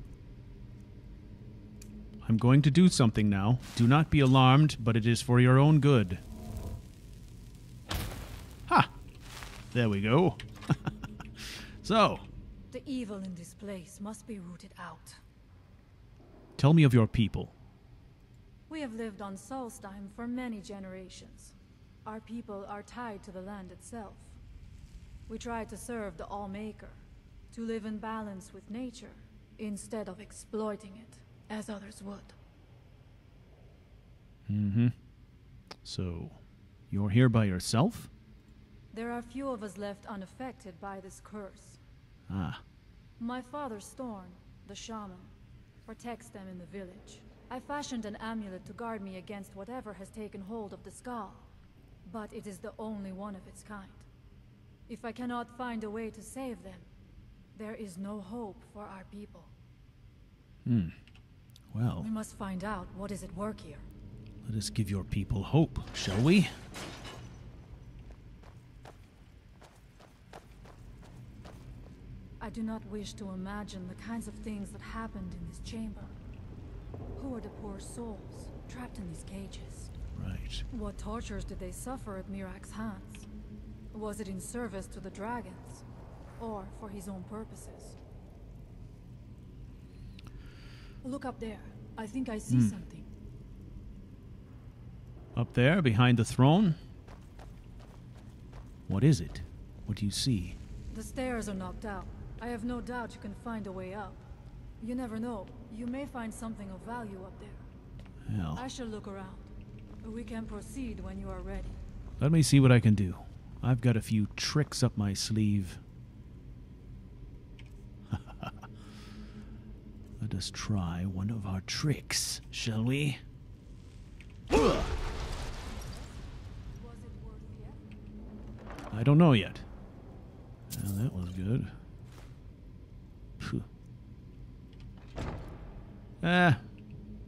I'm going to do something now. Do not be alarmed, but it is for your own good. Ha! There we go. So. The evil in this place must be rooted out. Tell me of your people. We have lived on Solstheim for many generations. Our people are tied to the land itself. We try to serve the All-Maker, to live in balance with nature, instead of exploiting it, as others would. Mm-hmm. So, you're here by yourself? There are few of us left unaffected by this curse. Ah. My father, Storm, the shaman, protects them in the village. I fashioned an amulet to guard me against whatever has taken hold of the skull. But it is the only one of its kind. If I cannot find a way to save them, there is no hope for our people. Well. We must find out what is at work here. Let us give your people hope, shall we? I do not wish to imagine the kinds of things that happened in this chamber. Who are the poor souls trapped in these cages? Right. What tortures did they suffer at Mirak's hands? Was it in service to the dragons, or for his own purposes? Look up there. I think I see something. Up there, behind the throne? What is it? What do you see? The stairs are knocked out. I have no doubt you can find a way up. You never know. You may find something of value up there. Hell. I shall look around. We can proceed when you are ready. Let me see what I can do. I've got a few tricks up my sleeve. Let us try one of our tricks, shall we? I don't know yet. Well, that was good. Phew.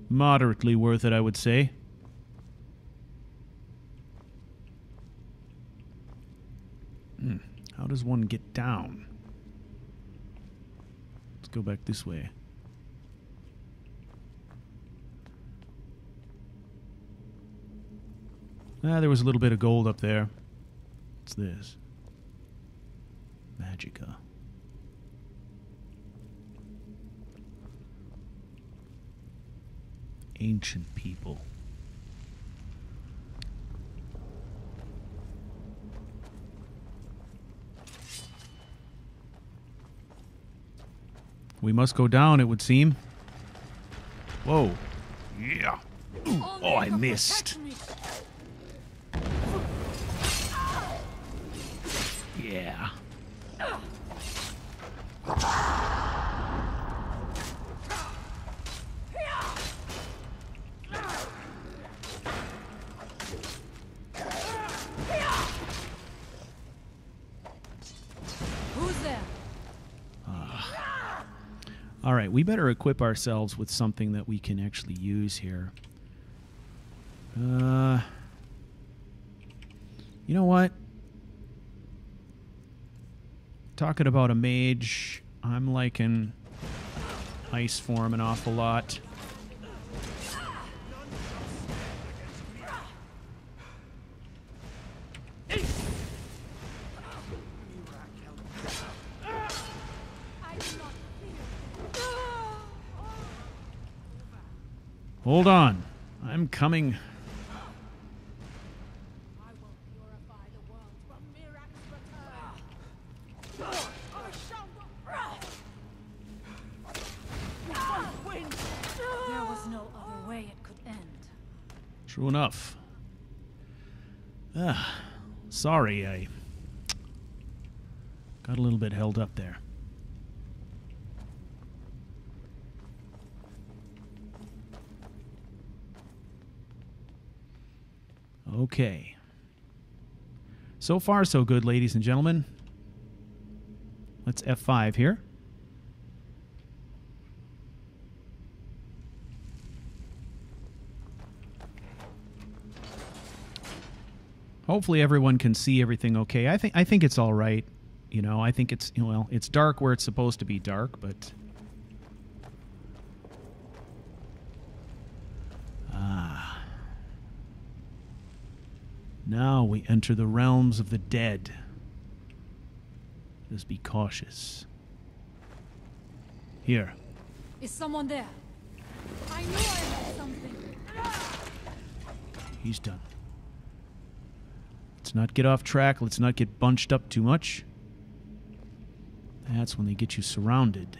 Moderately worth it, I would say. How does one get down? Let's go back this way. There was a little bit of gold up there. What's this? Magicka. Ancient people. We must go down, it would seem. Whoa. Yeah. Oh, I missed. Yeah. All right, we better equip ourselves with something that we can actually use here. You know what? Talking about a mage, I'm liking ice form an awful lot. Hold on. I'm coming. There was no other way it could end. True enough. Sorry, I got a little bit held up there. Okay. So far, so good, ladies and gentlemen. Let's F5 here. Hopefully everyone can see everything okay. I think it's all right. You know, I think it's, well, it's dark where it's supposed to be dark, but now we enter the realms of the dead. Just be cautious. Here. Is someone there? I knew I had something. He's done. Let's not get off track. Let's not get bunched up too much. That's when they get you surrounded.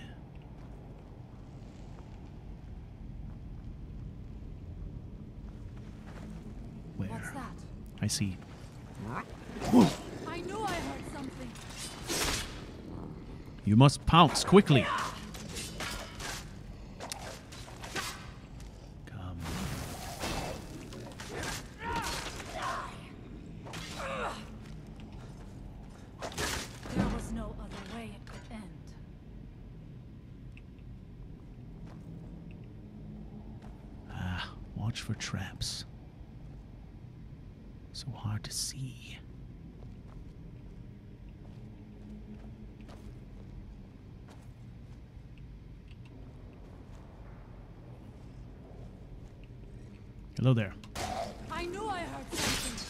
Where? What's that? I see. I knew I heard something. You must pounce quickly. Come. There was no other way it could end. Watch for traps. So hard to see. Hello there. I knew I heard something.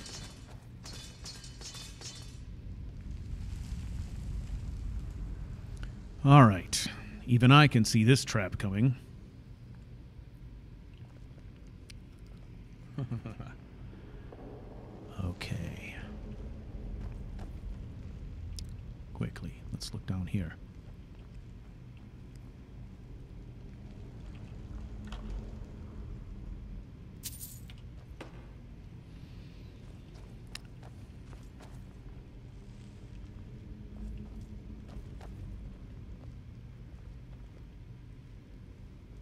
All right. Even I can see this trap coming. Okay. Quickly, let's look down here.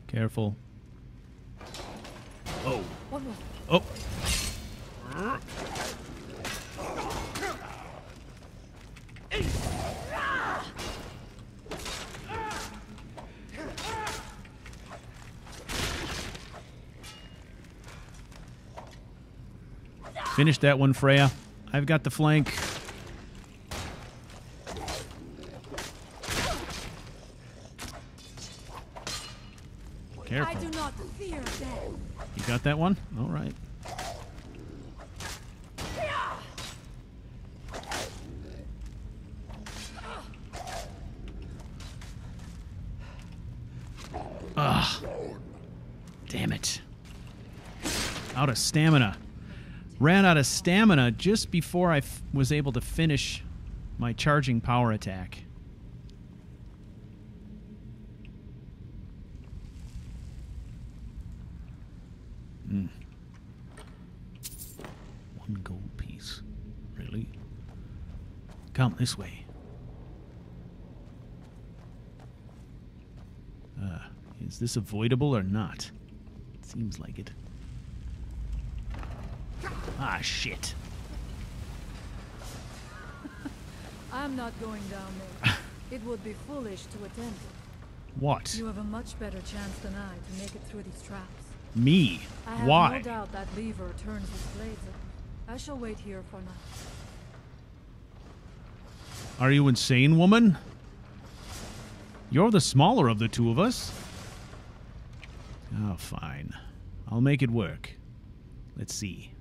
Careful. Oh. Oh. Finish that one, Freya. I've got the flank. Careful. I do not fear death. You got that one? All right. Ah, damn it. Out of stamina. Ran out of stamina just before I was able to finish my charging power attack. One gold piece. Really? Come this way. Is this avoidable or not? It seems like it. Ah, shit. I'm not going down there. It would be foolish to attempt it. What? You have a much better chance than I to make it through these traps. Me? I have Why? no doubt that lever turns his blades up. I shall wait here for now. Are you insane, woman? You're the smaller of the two of us. Oh, fine. I'll make it work. Let's see.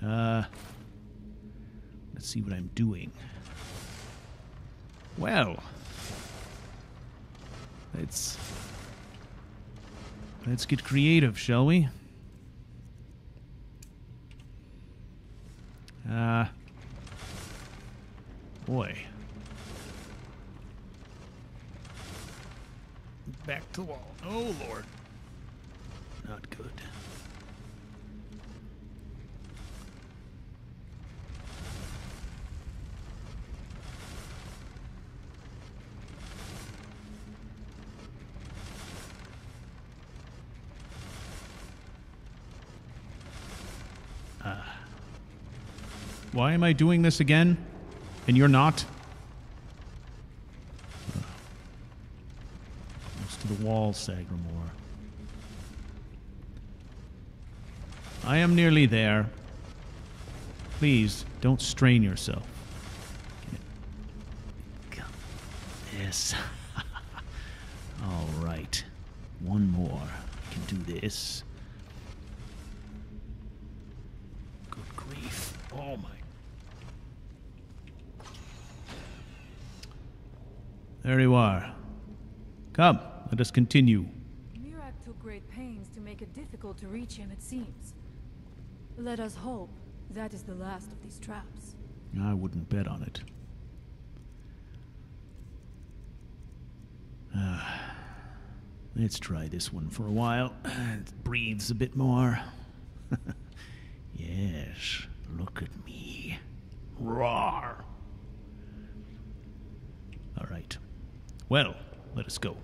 Let's see what I'm doing. Well, let's get creative, shall we? Boy. Back to the wall. Oh, Lord. Not good. Why am I doing this again? And you're not? Close to the wall, Sagramore. I am nearly there. Please, don't strain yourself. Yes. All right. One more. I can do this. Good grief. Oh, my. There you are. Come, let us continue. Mirak took great pains to make it difficult to reach him, it seems. Let us hope that is the last of these traps. I wouldn't bet on it. Let's try this one for a while. It breathes a bit more. Yes, look at me. Roar! All right. Well, let us go.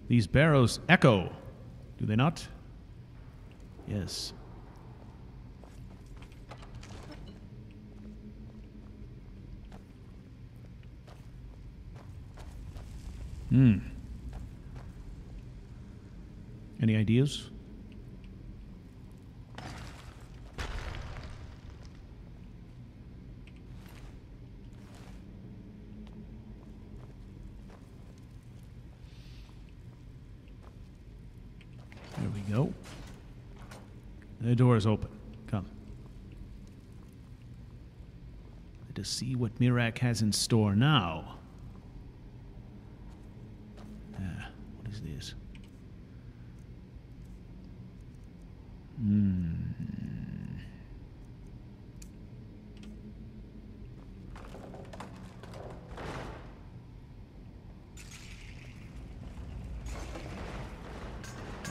These barrows echo, do they not? Yes. Any ideas? There we go. The door is open. Come. Let us see what Mirak has in store now. What is this?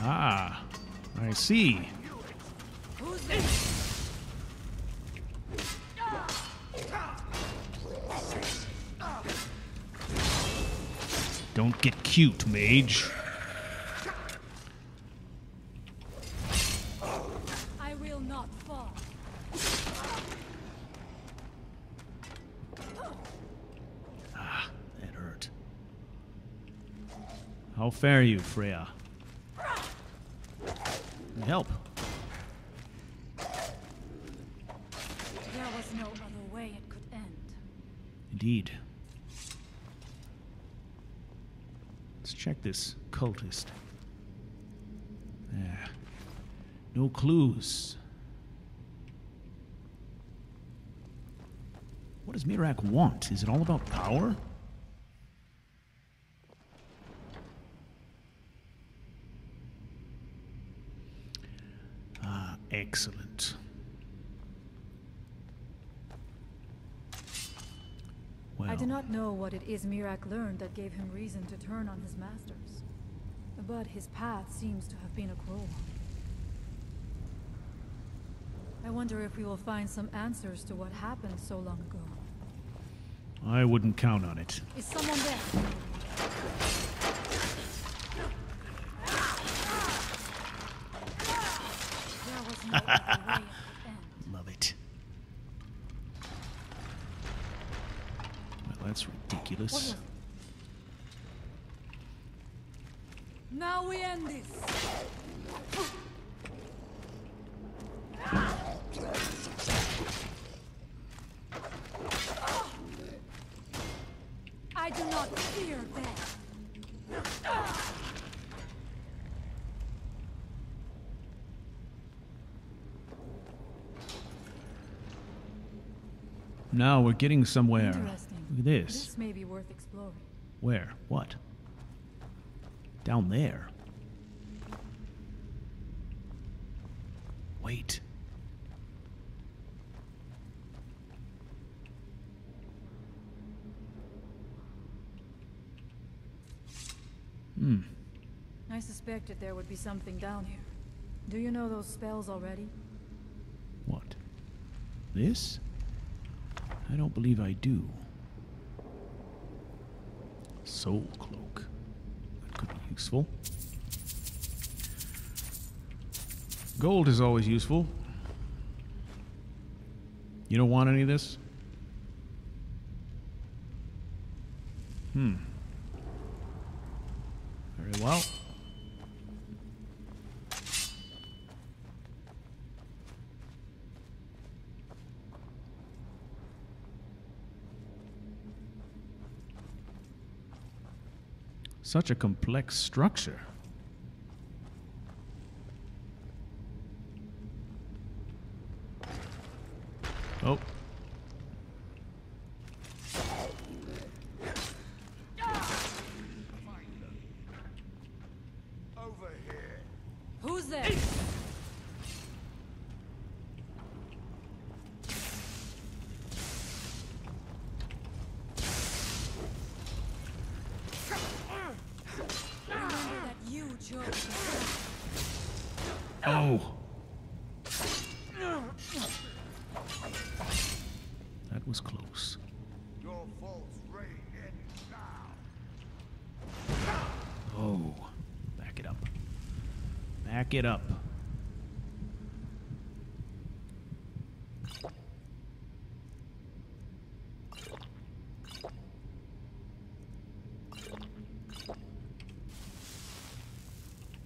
Ah, I see. Who's this? Don't get cute, mage. I will not fall. Ah, that hurt. How fare you, Freya? Help. There was no other way it could end. Indeed. Let's check this cultist. There. No clues. What does Mirak want? Is it all about power? Excellent. Well, I do not know what it is Mirak learned that gave him reason to turn on his masters. But his path seems to have been a cruel one. I wonder if we will find some answers to what happened so long ago. I wouldn't count on it. Is someone there? Love it. that's ridiculous. Now we end this. I do not fear death. Now we're getting somewhere. Interesting. Look at this. This may be worth exploring. Where? What? Down there. Wait. I suspected there would be something down here. Do you know those spells already? What? This? I don't believe I do. Soul cloak. That could be useful. Gold is always useful. You don't want any of this? Very well. Such a complex structure. Oh. Over here. Who's there? Oh. That was close. Your fault's ready now. Oh. Back it up. Back it up.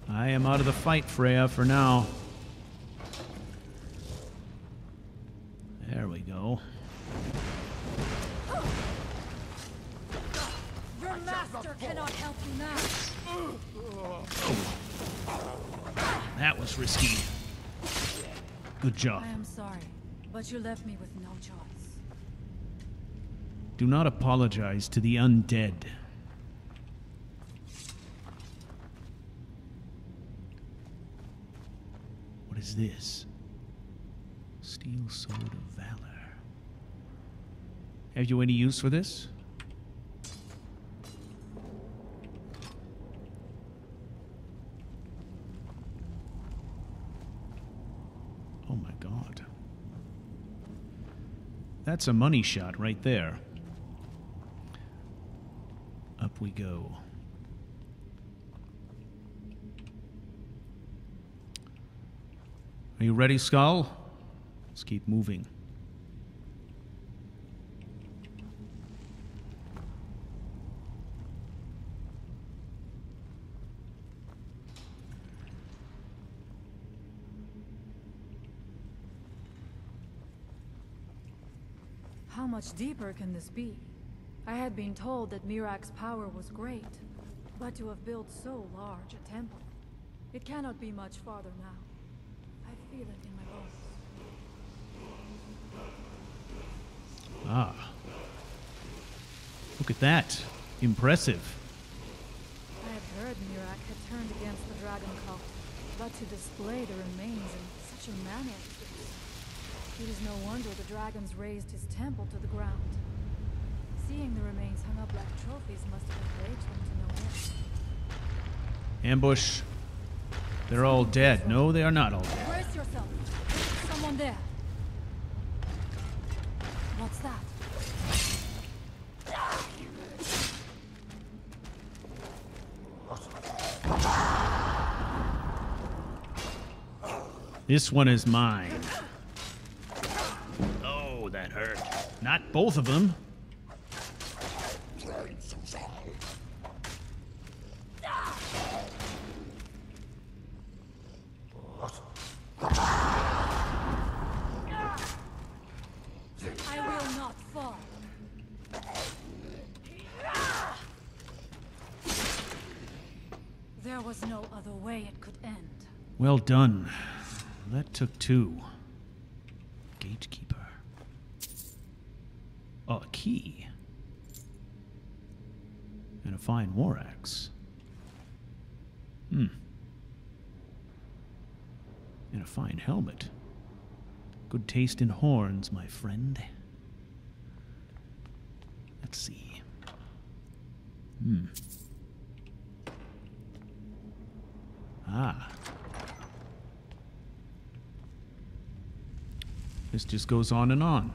I am out of the fight, Freya, for now. There we go. Your master cannot help you now. That was risky. Good job. I am sorry, but you left me with no choice. Do not apologize to the undead. What is this? Steel Sword of Valor. Have you any use for this? Oh my god. That's a money shot right there. Up we go. Are you ready, Skull? Let's keep moving. How much deeper can this be? I had been told that Mirak's power was great, but to have built so large a temple, it cannot be much farther now. I feel it in my bones. Ah. Look at that. Impressive. I had heard Mirak had turned against the dragon cult, but to display the remains in such a manner as this, it is no wonder the dragons razed his temple to the ground. Seeing the remains hung up like trophies must have enraged them to no end. Ambush. They're all dead. No, they are not all dead. Brace yourself. Someone there. What's that? This one is mine. Oh, that hurt. Not both of them. I will not fall. There was no other way it could end. Well done. That took 2. Gatekeeper. Oh, a key. And a fine war axe. And a fine helmet. Good taste in horns, my friend. Let's see. Ah. This just goes on and on.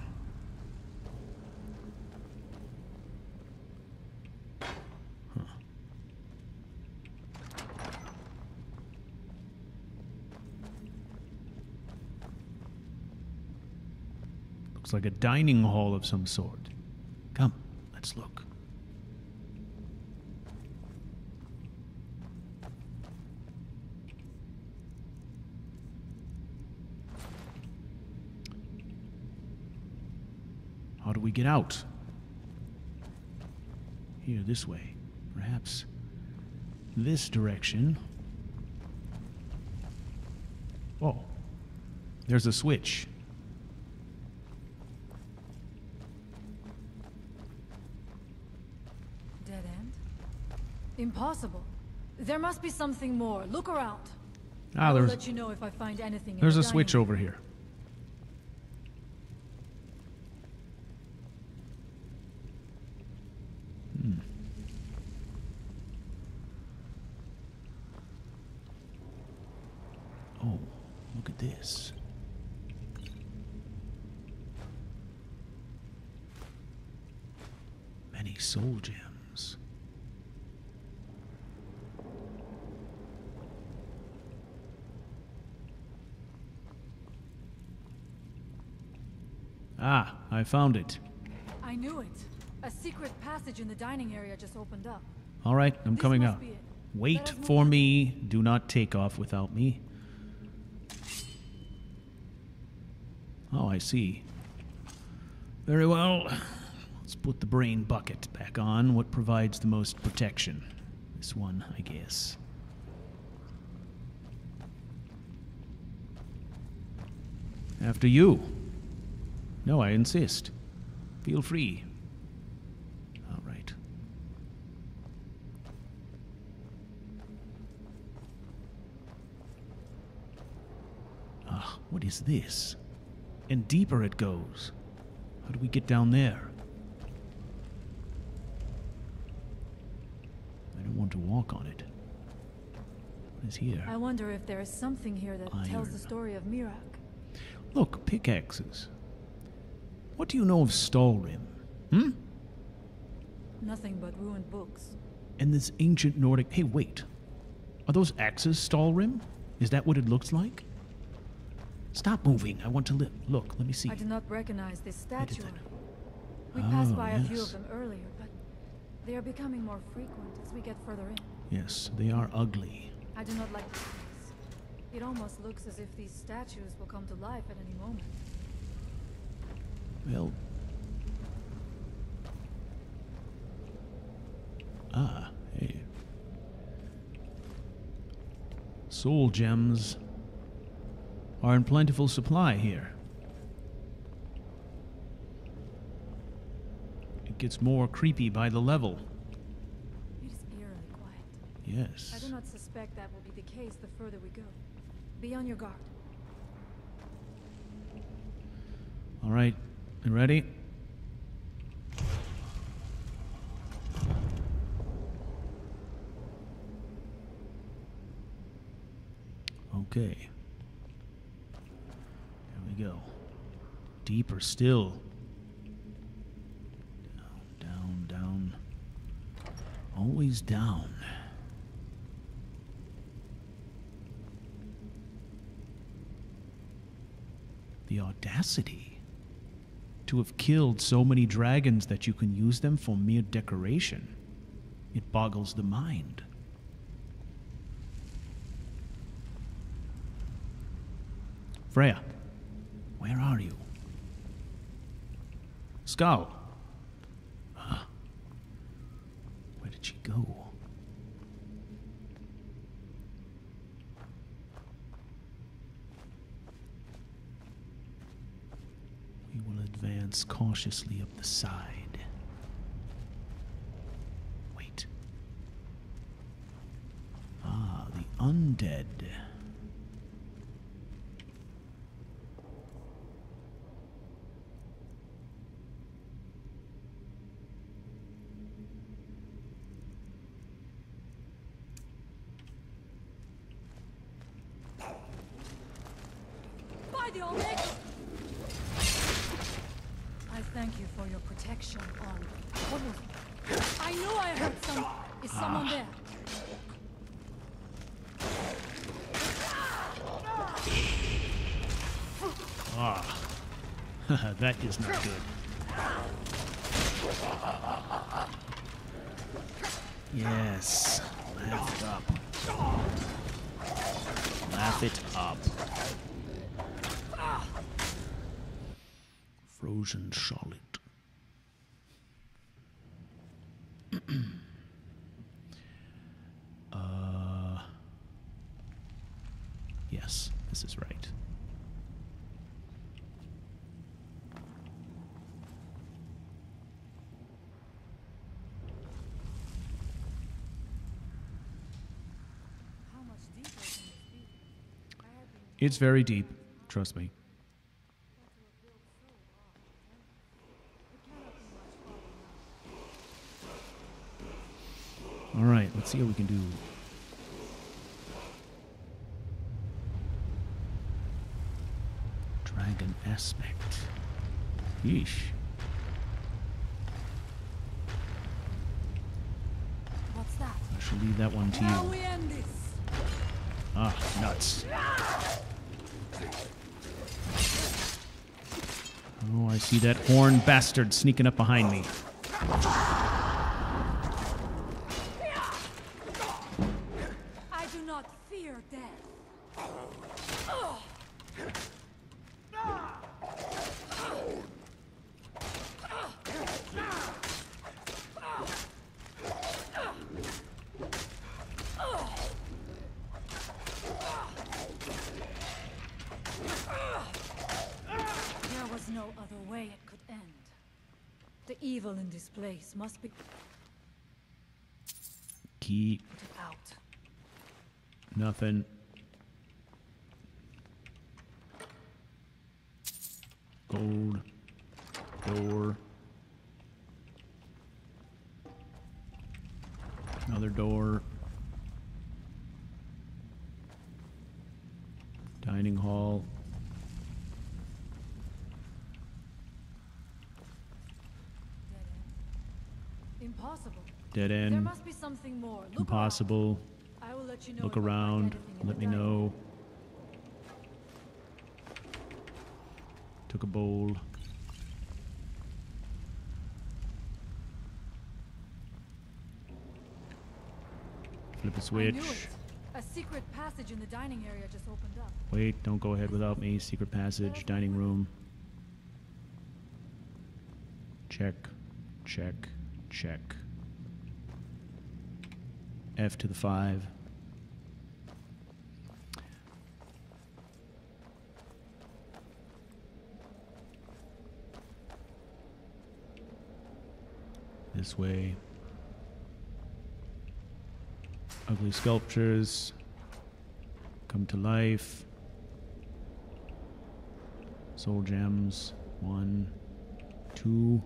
Looks like a dining hall of some sort. Come, let's look. How do we get out? Here, this way. Perhaps this direction. Oh, there's a switch. Dead end? Impossible. There must be something more. Look around. I'll let you know if I find anything. There's a switch over here. Oh, look at this. Many soul gems. Ah, I found it. I knew it. A secret passage in the dining area just opened up. All right, I'm coming out. Wait for me. Do not take off without me. Oh, I see. Very well. Let's put the brain bucket back on. What provides the most protection? This one, I guess. After you. No, I insist. Feel free. All right. Ah, what is this? And deeper it goes. How do we get down there? I don't want to walk on it. What is here? I wonder if there is something here that tells the story of Mirak. Look, pickaxes. What do you know of Skyrim? Nothing but ruined books. And this ancient Nordic... Hey, wait. Are those axes Skyrim? Is that what it looks like? Stop moving. I want to look. Let me see. I do not recognize this statue. We passed by a few of them earlier, but they are becoming more frequent as we get further in. Yes, they are ugly. I do not like this place. It almost looks as if these statues will come to life at any moment. Well... Ah, hey. Soul gems are in plentiful supply here. It gets more creepy by the level. It is eerily quiet. Yes. I do not suspect that will be the case the further we go. Be on your guard. All right. You ready? Okay. Here we go. Deeper still. Down, down, down. Always down. The audacity to have killed so many dragons that you can use them for mere decoration. It boggles the mind. Freya, where are you? Skull. Where did she go? We will advance cautiously up the side. Wait. Ah, the undead. By the Omega! I thank you for your protection on... What was it? I knew I heard some... Is someone there? Ah. That is not good. Yes. Laugh it up. Laugh it up. Frozen solid. Yes, this is right. How much deeper can this be? It's very deep, trust me. All right, let's see what we can do. Dragon aspect. Yeesh. What's that? I shall leave that one to Now you. we end this. Ah, nuts. Oh, I see that horned bastard sneaking up behind me. I do not fear death. There was no other way it could end. The evil in this place must be Key. out. Nothing. Gold. Door. Another door. Dining hall. Impossible. Dead There end. must be something more. Look Impossible. around. I will let you know Look if I find around. anything in Let the me dining know. Took a bowl. Flip a I switch. knew it. A secret passage in the dining area just opened up. Wait, don't go ahead without me. Secret passage, dining room. Check, check, check. F to the 5. This way. Ugly sculptures come to life. Soul gems. 1, 2.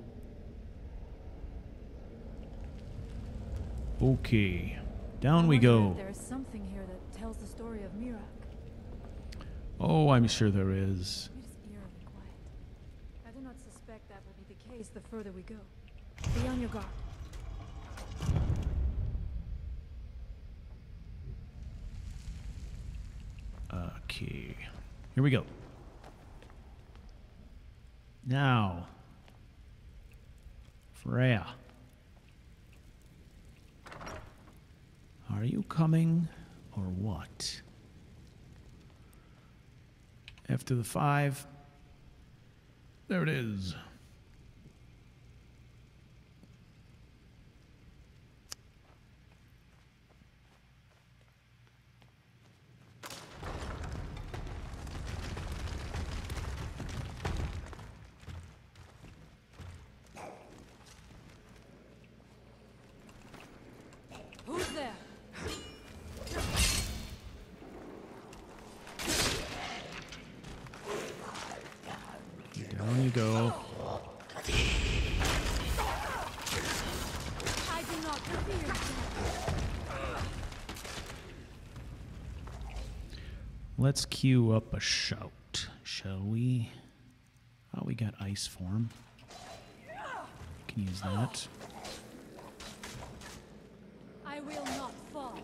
Okay. Down we I wonder go. if there is something here that tells the story of Mirak. Oh, I'm sure there is. It is eerily quiet. I do not suspect that will be the case the further we go. Be on your guard. Okay. Here we go. Now. Freya. Are you coming or what? F to the 5. There it is. go. I do not fear death. Let's queue up a shout, shall we? Oh, we got ice form. Can use that. I will not fall.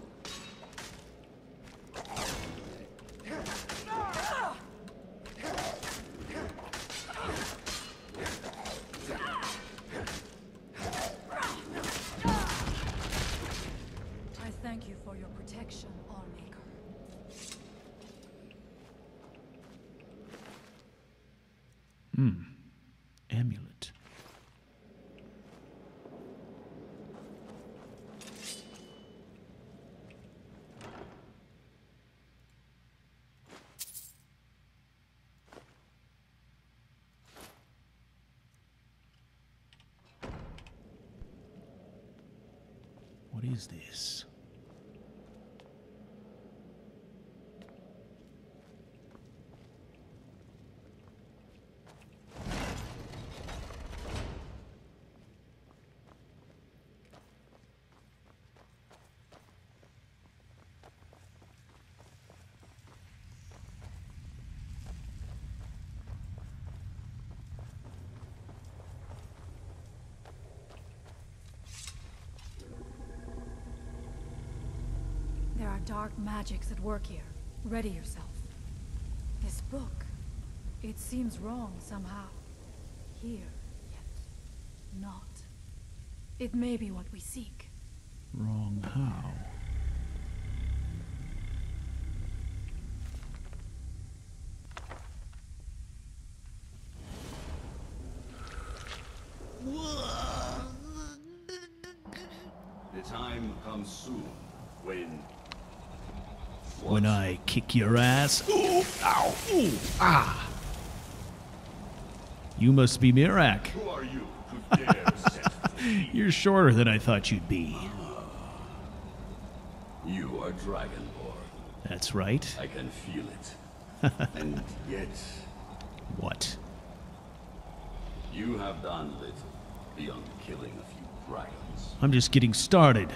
I thank you for your protection, Allmaker. Amulet. What is this? There are dark magics at work here. Ready yourself. This book, it seems wrong somehow. Here, yet not. It may be what we seek. Wrong how? The time comes soon when I kick your ass. Ooh, ow, ooh, ah. You must be Mirak. Who are you to dare set me? You're shorter than I thought you'd be. You are Dragonborn. That's right. I can feel it. And yet... What? You have done little beyond killing a few dragons. I'm just getting started.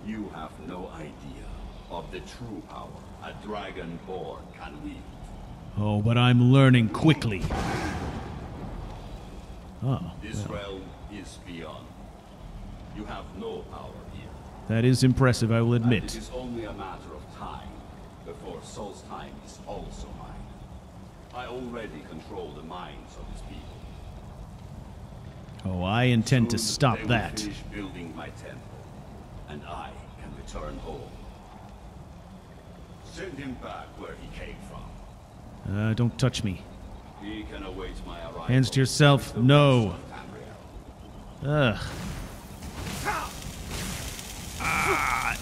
You have no idea of the true power a Dragonborn can wield. Oh, but I'm learning quickly. Oh, This well. realm is beyond. You have no power here. That is impressive, I will And admit. it is only a matter of time before Sol's time is also mine. I already control the minds of his people. Oh, I intend to Soon stop they will that. finish building my temple, and I can return home. Send him back where he came from. Don't touch me. He can await my arrival. Hands to yourself. with the No. rest of Tamriel. Ugh. Ah.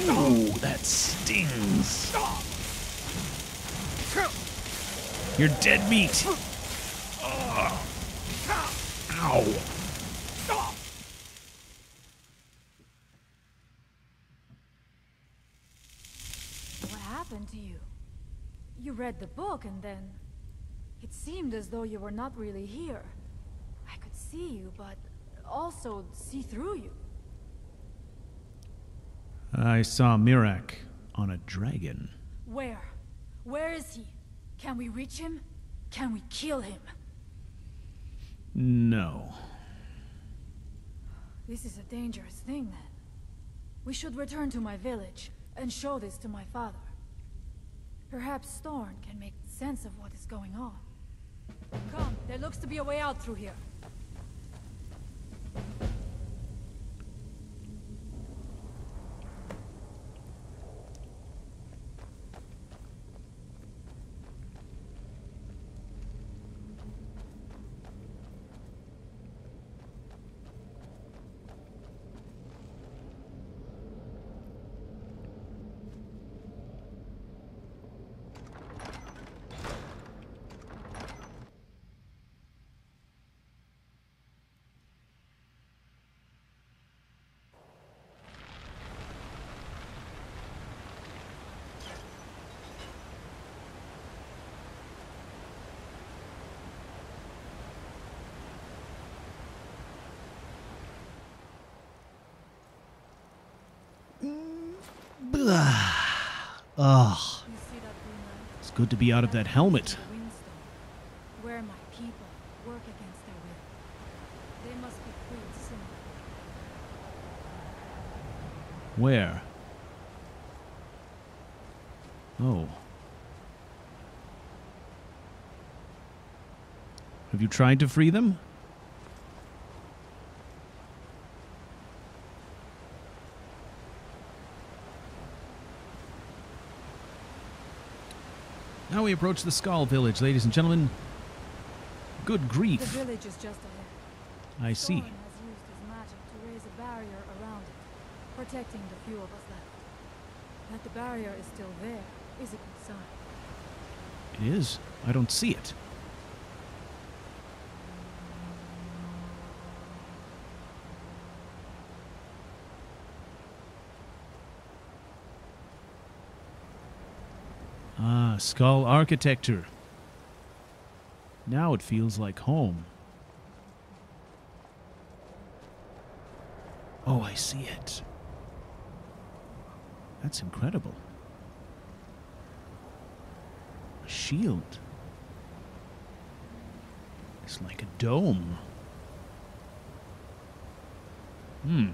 Oh, that stings. You're dead meat. Ugh. Ow. What happened to you? You read the book and then... It seemed as though you were not really here. I could see you, but also see through you. I saw Mirak on a dragon. Where? Where is he? Can we reach him? Can we kill him? No. This is a dangerous thing, then. We should return to my village and show this to my father. Perhaps Thorn can make sense of what is going on. Come, there looks to be a way out through here. Ugh. You see that green light? It's good to be out of that helmet. Windstone, where my people work against their will. They must be freed soon. Where? Oh. Have you tried to free them? Now we approach the Skull Village, ladies and gentlemen. Good grief. The village is just ahead. I see. Thorin has used his magic to raise a barrier around it, protecting the few of us left. That the barrier is still there is a good sign. It is. I don't see it. Ah, skull architecture. Now it feels like home. Oh, I see it. That's incredible. A shield. It's like a dome. Hmm.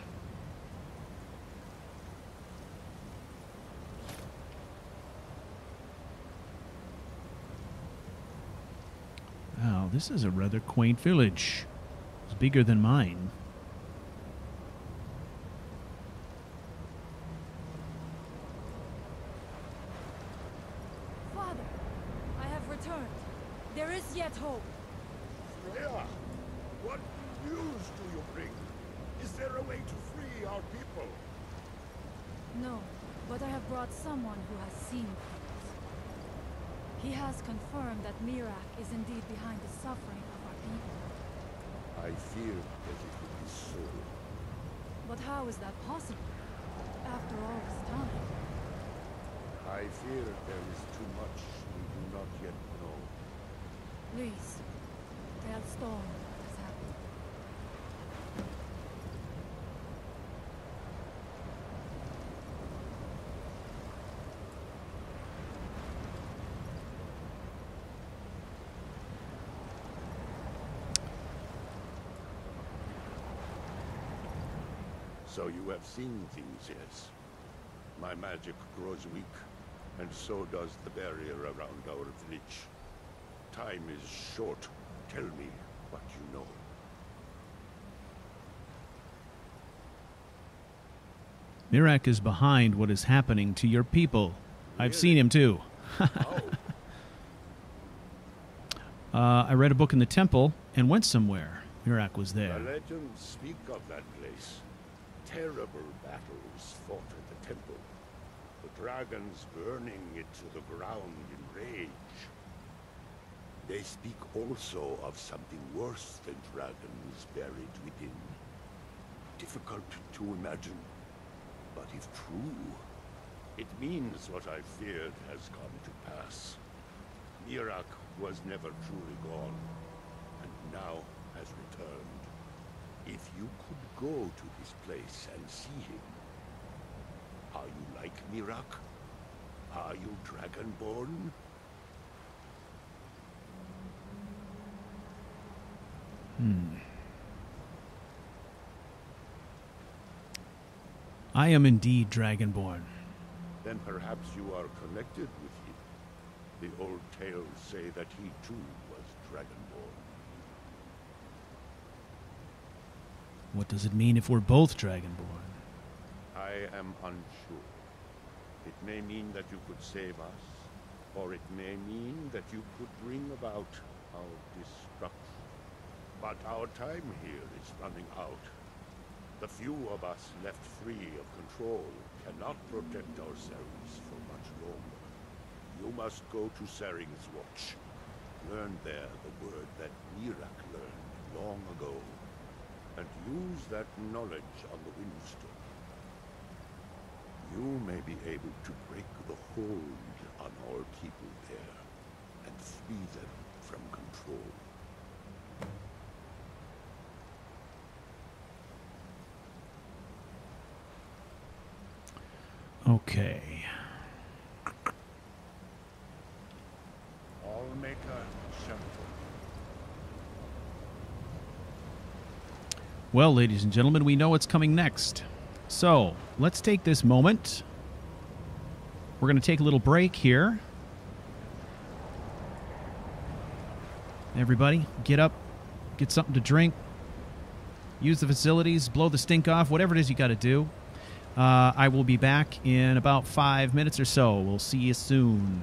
Wow, this is a rather quaint village. It's bigger than mine. Father, I have returned. There is yet hope. Freya, what news do you bring? Is there a way to free our people? No, but I have brought someone who has seen things. He has confirmed that Mirak is indeed behind the suffering of our people. I feared that it would be so. But how is that possible? After all this time? I fear there is too much we do not yet know. Please, tell Storm what has happened. So you have seen things, yes? My magic grows weak, and so does the barrier around our village. Time is short. Tell me what you know. Mirak is behind what is happening to your people. I've seen him too. I read a book in the temple and went somewhere. Mirak was there. The legends speak of that place. Terrible battles fought at the temple. The dragons burning it to the ground in rage. They speak also of something worse than dragons buried within. Difficult to imagine, but if true, it means what I feared has come to pass. Mirak was never truly gone, and now has returned. If you could go to this place and see him, are you like Mirak? Are you Dragonborn? I am indeed Dragonborn. Then perhaps you are connected with him. The old tales say that he too was Dragonborn. What does it mean if we're both Dragonborn? I am unsure. It may mean that you could save us, or it may mean that you could bring about our destruction. But our time here is running out. The few of us left free of control cannot protect ourselves for much longer. You must go to Saring's Watch. Learn there the word that Mirak learned long ago, and use that knowledge on the Windstone. You may be able to break the hold on our people there, and free them from control. Okay. make her shelter. Well, ladies and gentlemen, we know what's coming next. So, let's take this moment. We're going to take a little break here. Everybody, get up, get something to drink, use the facilities, blow the stink off, whatever it is you got to do. I will be back in about 5 minutes or so. We'll see you soon.